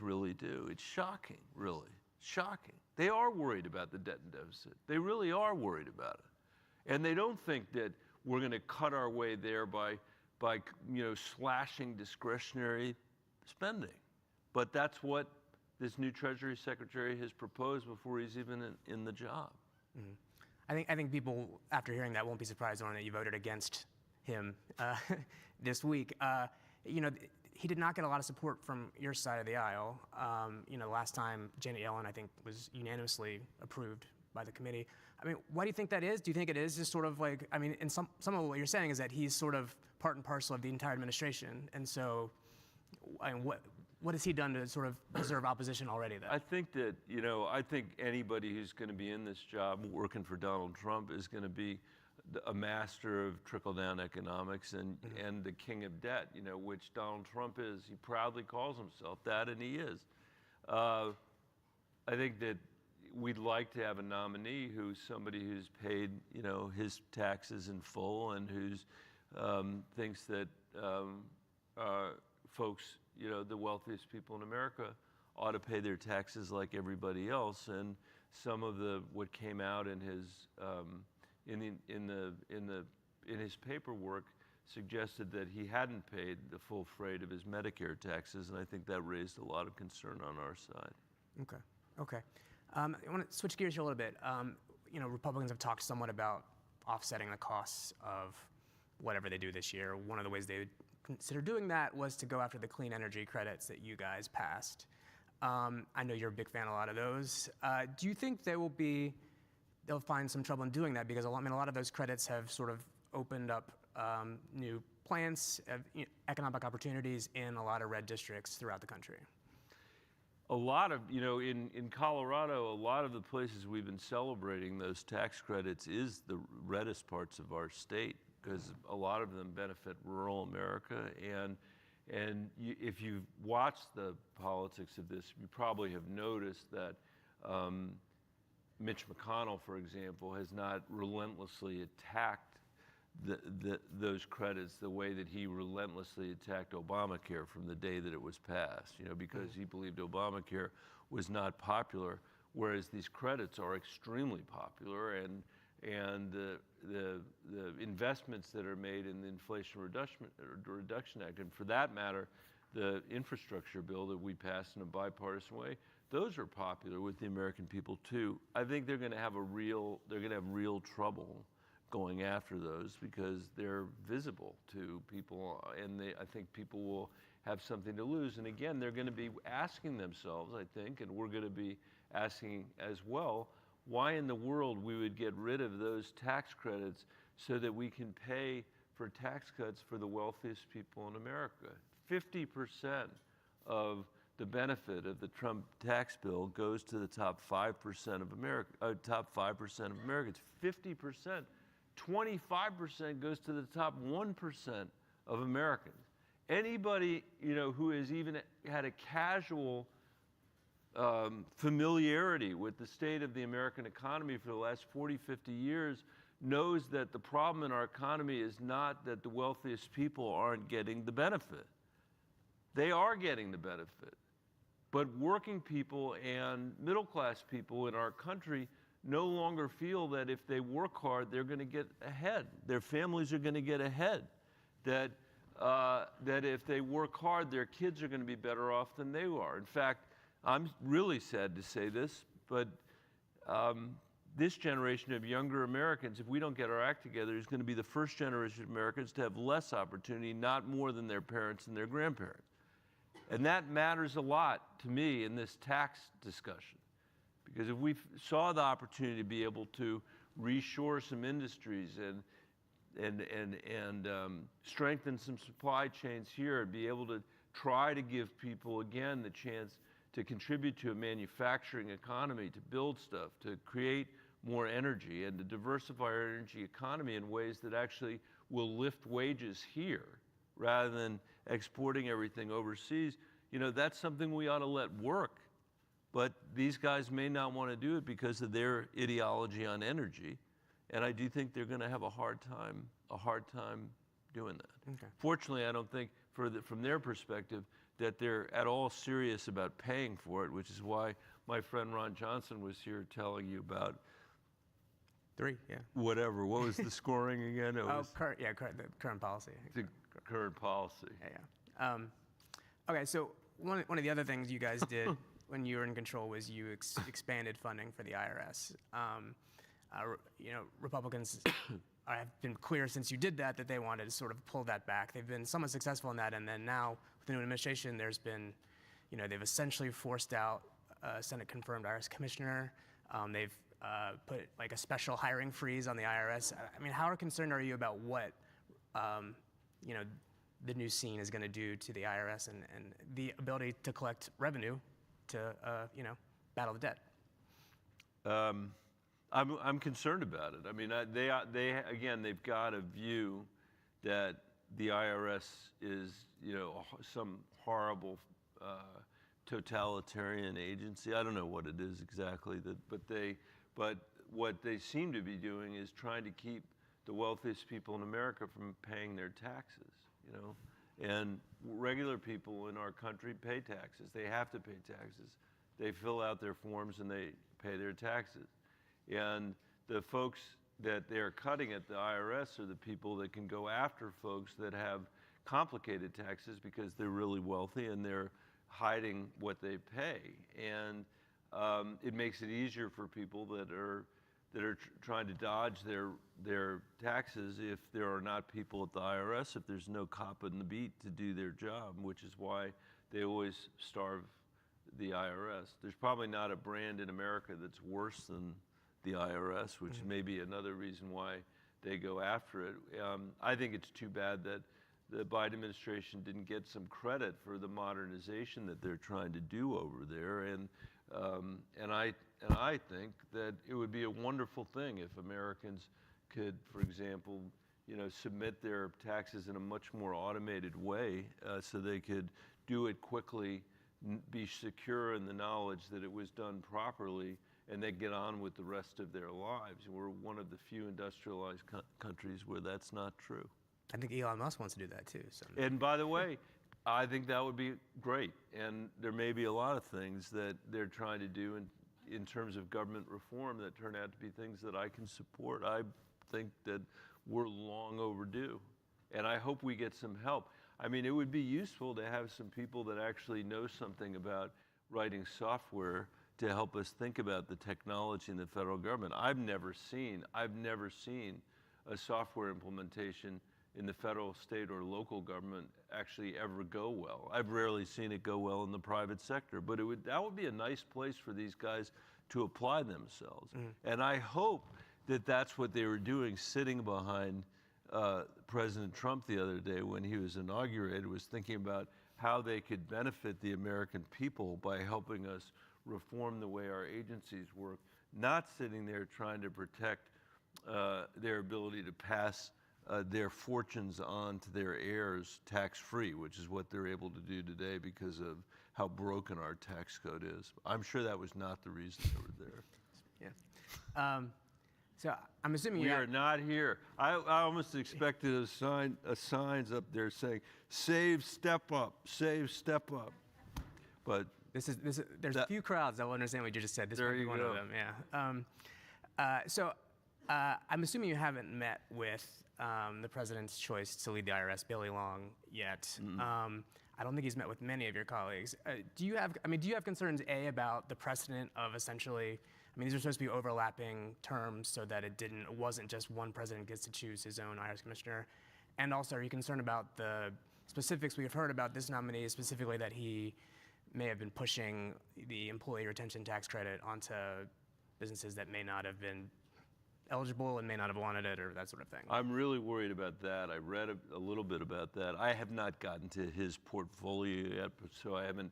really do. It's shocking, really, shocking. They are worried about the debt and deficit. They really are worried about it, and they don't think that we're going to cut our way there by slashing discretionary spending. But that's what this new Treasury Secretary has proposed before he's even in the job.
Mm-hmm. I think people, after hearing that, won't be surprised when you voted against him this week. He did not get a lot of support from your side of the aisle. Last time Janet Yellen, I think, was unanimously approved by the committee. I mean, why do you think that is? Do you think it is just sort of like, and some of what you're saying is that he's sort of part and parcel of the entire administration, and so, what has he done to sort of preserve opposition already then?
I think that, I think anybody who's going to be in this job working for Donald Trump is going to be a master of trickle-down economics and the king of debt, which Donald Trump is. He proudly calls himself that, and he is. I think that we'd like to have a nominee who's somebody who's paid, his taxes in full and who's thinks that folks, the wealthiest people in America ought to pay their taxes like everybody else. And some of what came out in his in his paperwork suggested that he hadn't paid the full freight of his Medicare taxes, and I think that raised a lot of concern on our side.
Okay. I want to switch gears here a little bit. Republicans have talked somewhat about offsetting the costs of whatever they do this year. One of the ways they would consider doing that was to go after the clean energy credits that you guys passed. I know you're a big fan of a lot of those. Do you think they'll find some trouble in doing that? Because a lot of those credits have sort of opened up new plants, economic opportunities in a lot of red districts throughout the country.
A lot of, in Colorado, a lot of the places we've been celebrating those tax credits is the reddest parts of our state, because a lot of them benefit rural America. And if you've watched the politics of this, you probably have noticed that Mitch McConnell, for example, has not relentlessly attacked those credits the way that he relentlessly attacked Obamacare from the day that it was passed, because he believed Obamacare was not popular, whereas these credits are extremely popular, and the investments that are made in the Inflation Reduction Act, and for that matter, the infrastructure bill that we passed in a bipartisan way, those are popular with the American people too. I think they're going to have real trouble going after those because they're visible to people, and I think people will have something to lose. And again, they're going to be asking themselves, I think, and we're going to be asking as well, why in the world we would get rid of those tax credits so that we can pay for tax cuts for the wealthiest people in America. 50% of the benefit of the Trump tax bill goes to the top 5% of America, top 5% of Americans. 50%, 25% goes to the top 1% of Americans. Anybody, who has even had a casual familiarity with the state of the American economy for the last 40, 50 years knows that the problem in our economy is not that the wealthiest people aren't getting the benefit. They are getting the benefit. But working people and middle-class people in our country no longer feel that if they work hard, they're going to get ahead. Their families are going to get ahead. That if they work hard, their kids are going to be better off than they are. In fact, I'm really sad to say this, but this generation of younger Americans, if we don't get our act together, is going to be the first generation of Americans to have less opportunity, not more than their parents and their grandparents. And that matters a lot to me in this tax discussion. Because if we saw the opportunity to be able to reshore some industries and strengthen some supply chains here, and be able to try to give people, again, the chance to contribute to a manufacturing economy, to build stuff, to create more energy, and to diversify our energy economy in ways that actually will lift wages here rather than exporting everything overseas, that's something we ought to let work. But these guys may not want to do it because of their ideology on energy, and I do think they're going to have a hard time doing that. Okay. Fortunately, I don't think from their perspective that they're at all serious about paying for it, which is why my friend Ron Johnson was here telling you about
3, yeah.
Whatever. What was the scoring again?
The current policy.
The current policy.
Yeah. Okay, so one of the other things you guys did when you were in control was you expanded funding for the IRS. Republicans have been clear since you did that they wanted to sort of pull that back. They've been somewhat successful in that, and then now with the new administration, there's been, they've essentially forced out a Senate-confirmed IRS commissioner. They've put like a special hiring freeze on the IRS. I mean, how concerned are you about what, the new scene is going to do to the IRS and the ability to collect revenue to, battle the debt?
I'm concerned about it. I mean, they've got a view that the IRS is, some horrible totalitarian agency. I don't know what it is exactly, but what they seem to be doing is trying to keep the wealthiest people in America from paying their taxes, And regular people in our country pay taxes. They have to pay taxes. They fill out their forms and they pay their taxes. And the folks that they're cutting at the IRS are the people that can go after folks that have complicated taxes because they're really wealthy and they're hiding what they pay. And it makes it easier for people that are trying to dodge their taxes if there are not people at the IRS, if there's no cop in the beat to do their job, which is why they always starve the IRS. There's probably not a brand in America that's worse than the IRS, which may be another reason why they go after it. I think it's too bad that the Biden administration didn't get some credit for the modernization that they're trying to do over there. And I think that it would be a wonderful thing if Americans could, for example, submit their taxes in a much more automated way so they could do it quickly, be secure in the knowledge that it was done properly, and then get on with the rest of their lives. We're one of the few industrialized countries where that's not true.
I think Elon Musk wants to do that too. So.
And by the way, I think that would be great. And there may be a lot of things that they're trying to do in terms of government reform that turn out to be things that I can support. I think that we're long overdue. And I hope we get some help. I mean, it would be useful to have some people that actually know something about writing software to help us think about the technology in the federal government. I've never seen a software implementation in the federal, state, or local government actually ever go well. I've rarely seen it go well in the private sector, but that would be a nice place for these guys to apply themselves. And I hope that that's what they were doing, sitting behind President Trump the other day when he was inaugurated, was thinking about how they could benefit the American people by helping us reform the way our agencies work, not sitting there trying to protect their ability to pass their fortunes on to their heirs tax-free, which is what they're able to do today because of how broken our tax code is. I'm sure that was not the reason they were there.
Yeah. So I'm assuming
We are not here. I almost expected a signs up there saying, "Save, step up, save, step up." But
there's a few crowds that will understand what you just said. This might be one of them. Yeah. So I'm assuming you haven't met with the president's choice to lead the IRS, Billy Long, yet. I don't think he's met with many of your colleagues. Do you have concerns, A, about the precedent of essentially, these are supposed to be overlapping terms so that it wasn't just one president gets to choose his own IRS commissioner? And also, are you concerned about the specifics we've heard about this nominee, specifically that he may have been pushing the employee retention tax credit onto businesses that may not have been eligible and may not have wanted it, or that sort of thing?
I'm really worried about that. I read a little bit about that. I have not gotten to his portfolio yet, so I haven't.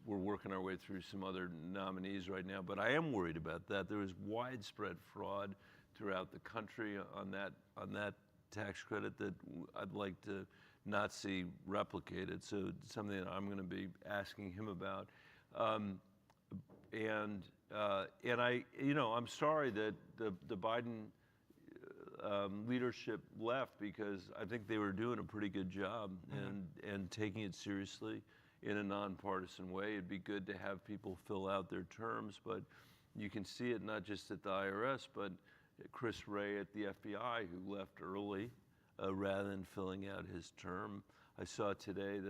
We're working our way through some other nominees right now, but I am worried about that. There is widespread fraud throughout the country on that tax credit that I'd like to not see replicated. So it's something that I'm going to be asking him about. I'm sorry that the Biden leadership left, because I think they were doing a pretty good job and taking it seriously in a nonpartisan way. It'd be good to have people fill out their terms, but you can see it not just at the IRS, but Chris Wray at the FBI, who left early rather than filling out his term. I saw today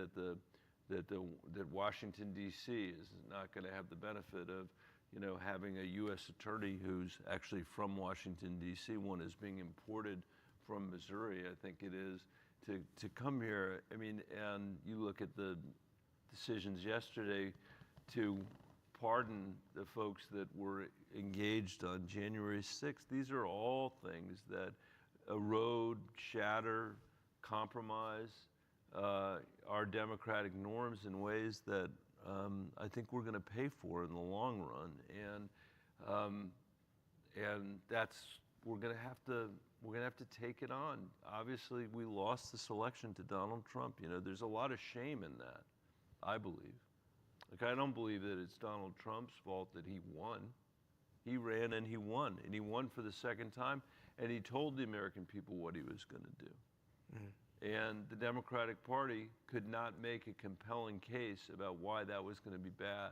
that Washington, D.C. is not going to have the benefit of having a U.S. attorney who's actually from Washington, D.C. One is being imported from Missouri, I think it is, to come here. And you look at the decisions yesterday to pardon the folks that were engaged on January 6th. These are all things that erode, shatter, compromise our democratic norms in ways that I think we're going to pay for in the long run, and we're going to have to take it on. Obviously, we lost this election to Donald Trump. There's a lot of shame in that, I believe. I don't believe that it's Donald Trump's fault that he won. He ran and he won for the second time, and he told the American people what he was going to do. And the Democratic Party could not make a compelling case about why that was going to be bad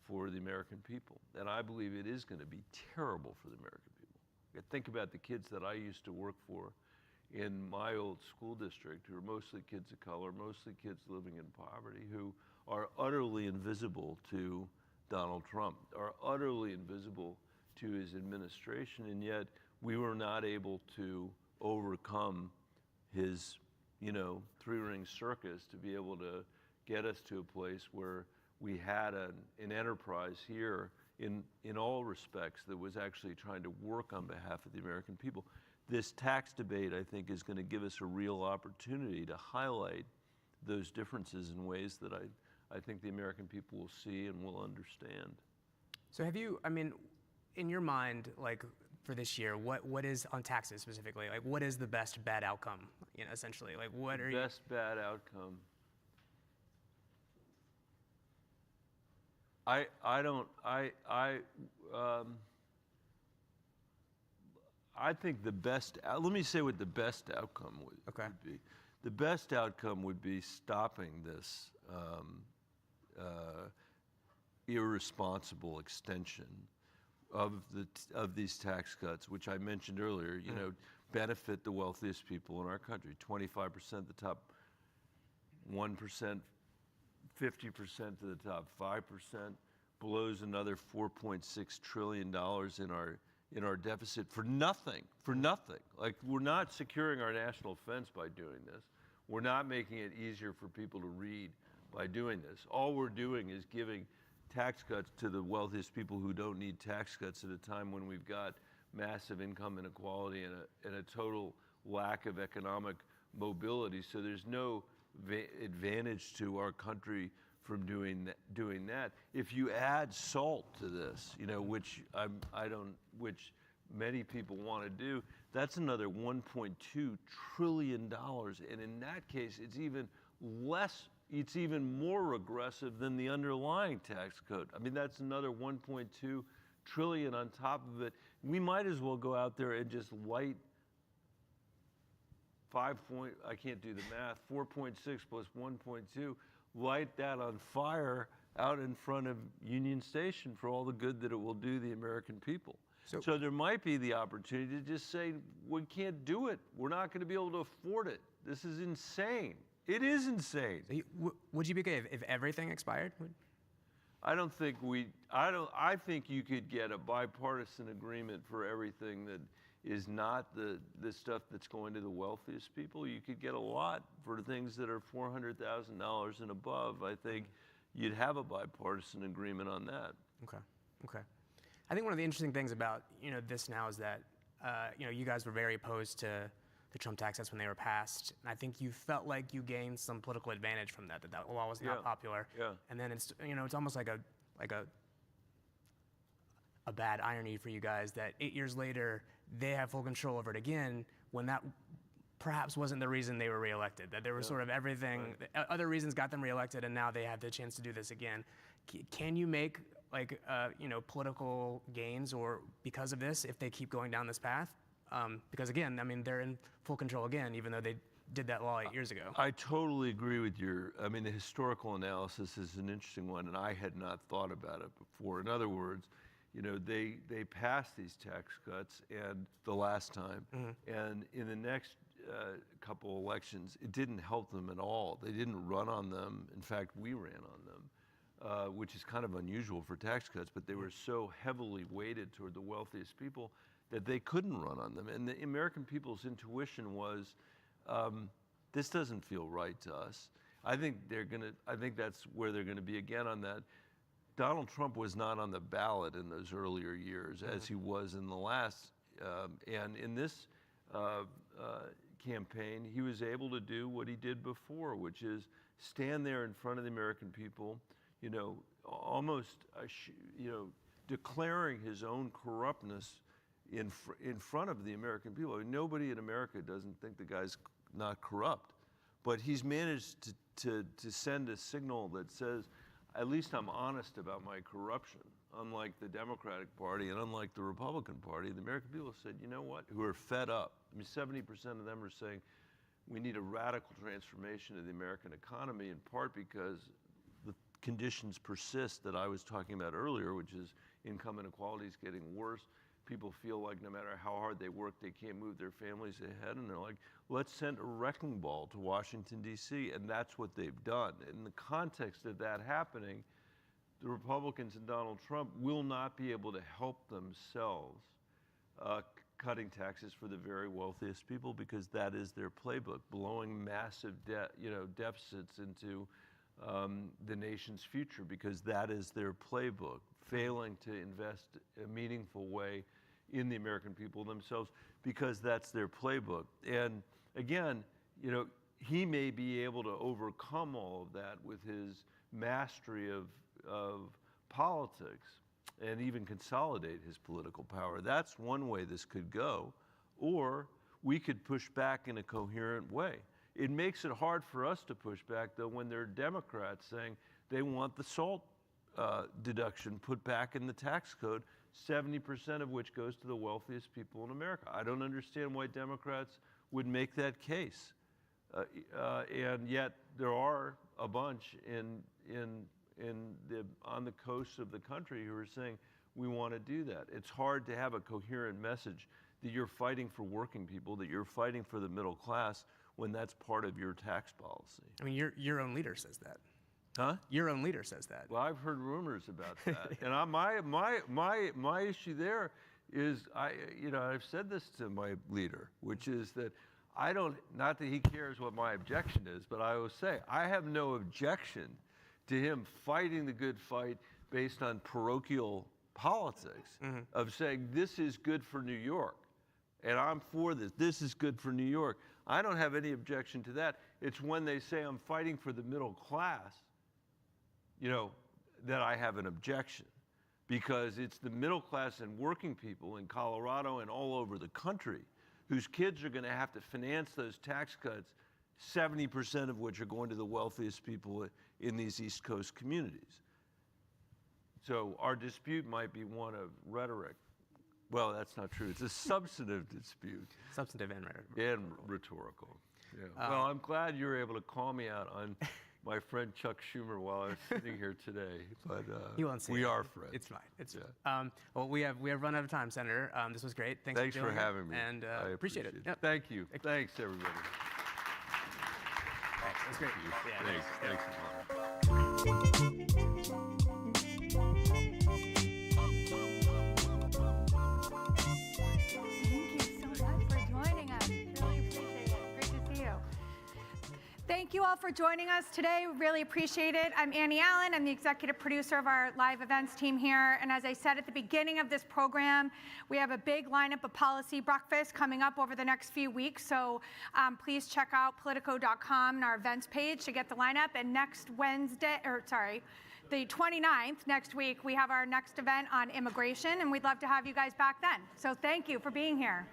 for the American people. And I believe it is going to be terrible for the American people. Think about the kids that I used to work for in my old school district, who are mostly kids of color, mostly kids living in poverty, who are utterly invisible to Donald Trump, are utterly invisible to his administration, and yet we were not able to overcome his three-ring circus to be able to get us to a place where we had an enterprise here in all respects that was actually trying to work on behalf of the American people. This tax debate, I think, is going to give us a real opportunity to highlight those differences in ways that I think the American people will see and will understand.
So have you, in your mind, for this year, what is, on taxes specifically, what is the best bad outcome, essentially? What are
Best bad outcome? I think the best, let me say what the best outcome would be. The best outcome would be stopping this irresponsible extension of these tax cuts, which I mentioned earlier, benefit the wealthiest people in our country. 25% the top 1%, 50% to the top 5%, blows another $4.6 trillion in our deficit for nothing, for nothing. Like, we're not securing our national defense by doing this. We're not making it easier for people to read by doing this. All we're doing is giving tax cuts to the wealthiest people who don't need tax cuts at a time when we've got massive income inequality and a total lack of economic mobility. So there's no advantage to our country from doing that. If you add salt to this, you know, which which many people want to do, that's another $1.2 trillion, and in that case, it's even less. It's even more regressive than the underlying tax code. I mean, that's another 1.2 trillion on top of it. We might as well go out there and just light I can't do the math, 4.6 plus 1.2, light that on fire out in front of Union Station for all the good that it will do the American people. So there might be the opportunity to just say, we can't do it. We're not going to be able to afford it. This is insane. It is insane.
So would you be okay if everything expired?
I think you could get a bipartisan agreement for everything that is not the stuff that's going to the wealthiest people. You could get a lot for things that are $400,000 and above. I think you'd have a bipartisan agreement on that.
Okay. I think one of the interesting things about this now is that you guys were very opposed to the Trump tax cuts when they were passed, and I think you felt like you gained some political advantage from that law was not popular.
Yeah.
And then it's almost like a bad irony for you guys that 8 years later they have full control over it again, when that perhaps wasn't the reason they were reelected. That there was sort of everything, other reasons got them reelected, and now they have the chance to do this again. Can you make political gains or because of this if they keep going down this path? Because again, I mean, they're in full control again, even though they did that law 8 years ago.
I totally agree with the historical analysis is an interesting one, and I had not thought about it before. In other words, they passed these tax cuts and the last time, and in the next couple elections, it didn't help them at all. They didn't run on them. In fact, we ran on them, which is kind of unusual for tax cuts, but they were so heavily weighted toward the wealthiest people that they couldn't run on them. And the American people's intuition was, this doesn't feel right to us. I think that's where they're gonna be again on that. Donald Trump was not on the ballot in those earlier years as he was in the last, and in this campaign, he was able to do what he did before, which is stand there in front of the American people, almost, declaring his own corruptness in front of the American people. I mean, nobody in America doesn't think the guy's not corrupt, but he's managed to send a signal that says, at least I'm honest about my corruption. Unlike the Democratic Party and unlike the Republican Party, the American people said, you know what, who are fed up. I mean, 70% of them are saying we need a radical transformation of the American economy, in part because the conditions persist that I was talking about earlier, which is income inequality is getting worse. People feel like no matter how hard they work, they can't move their families ahead. And they're like, let's send a wrecking ball to Washington, D.C. And that's what they've done. In the context of that happening, the Republicans and Donald Trump will not be able to help themselves cutting taxes for the very wealthiest people, because that is their playbook, blowing massive deficits into the nation's future, because that is their playbook, failing to invest a meaningful way in the American people themselves, because that's their playbook. And again, he may be able to overcome all of that with his mastery of politics and even consolidate his political power. That's one way this could go. Or we could push back in a coherent way. It makes it hard for us to push back, though, when there are Democrats saying they want the SALT deduction put back in the tax code, 70% of which goes to the wealthiest people in America. I don't understand why Democrats would make that case. And yet there are a bunch on the coast of the country who are saying we want to do that. It's hard to have a coherent message that you're fighting for working people, that you're fighting for the middle class, when that's part of your tax policy.
I mean, your own leader says that.
Huh?
Your own leader says that.
Well, I've heard rumors about that. And my issue there is I've said this to my leader, which is that I don't, not that he cares what my objection is, but I will say I have no objection to him fighting the good fight based on parochial politics of saying this is good for New York and I'm for this. This is good for New York. I don't have any objection to that. It's when they say I'm fighting for the middle class, that I have an objection, because it's the middle class and working people in Colorado and all over the country whose kids are going to have to finance those tax cuts, 70% of which are going to the wealthiest people in these East Coast communities. So our dispute might be one of rhetoric. Well, that's not true. It's a substantive dispute.
Substantive and rhetoric.
And rhetorical. Yeah. Well, I'm glad you were able to call me out on my friend Chuck Schumer while I was sitting here today. But
he won't see
we
it.
are friends.
It's fine. It's fine. Well, we have run out of time, Senator. This was great. Thanks
for having me.
And
I
appreciate it. Yep.
Thank you. Thanks, everybody.
That's great. Yeah,
Thanks.
Thank you all for joining us today. We really appreciate it. I'm Annie Allen. I'm the executive producer of our live events team here. And as I said at the beginning of this program, we have a big lineup of policy breakfasts coming up over the next few weeks. So please check out politico.com and our events page to get the lineup. And next Wednesday, the 29th, next week, we have our next event on immigration. And we'd love to have you guys back then. So thank you for being here.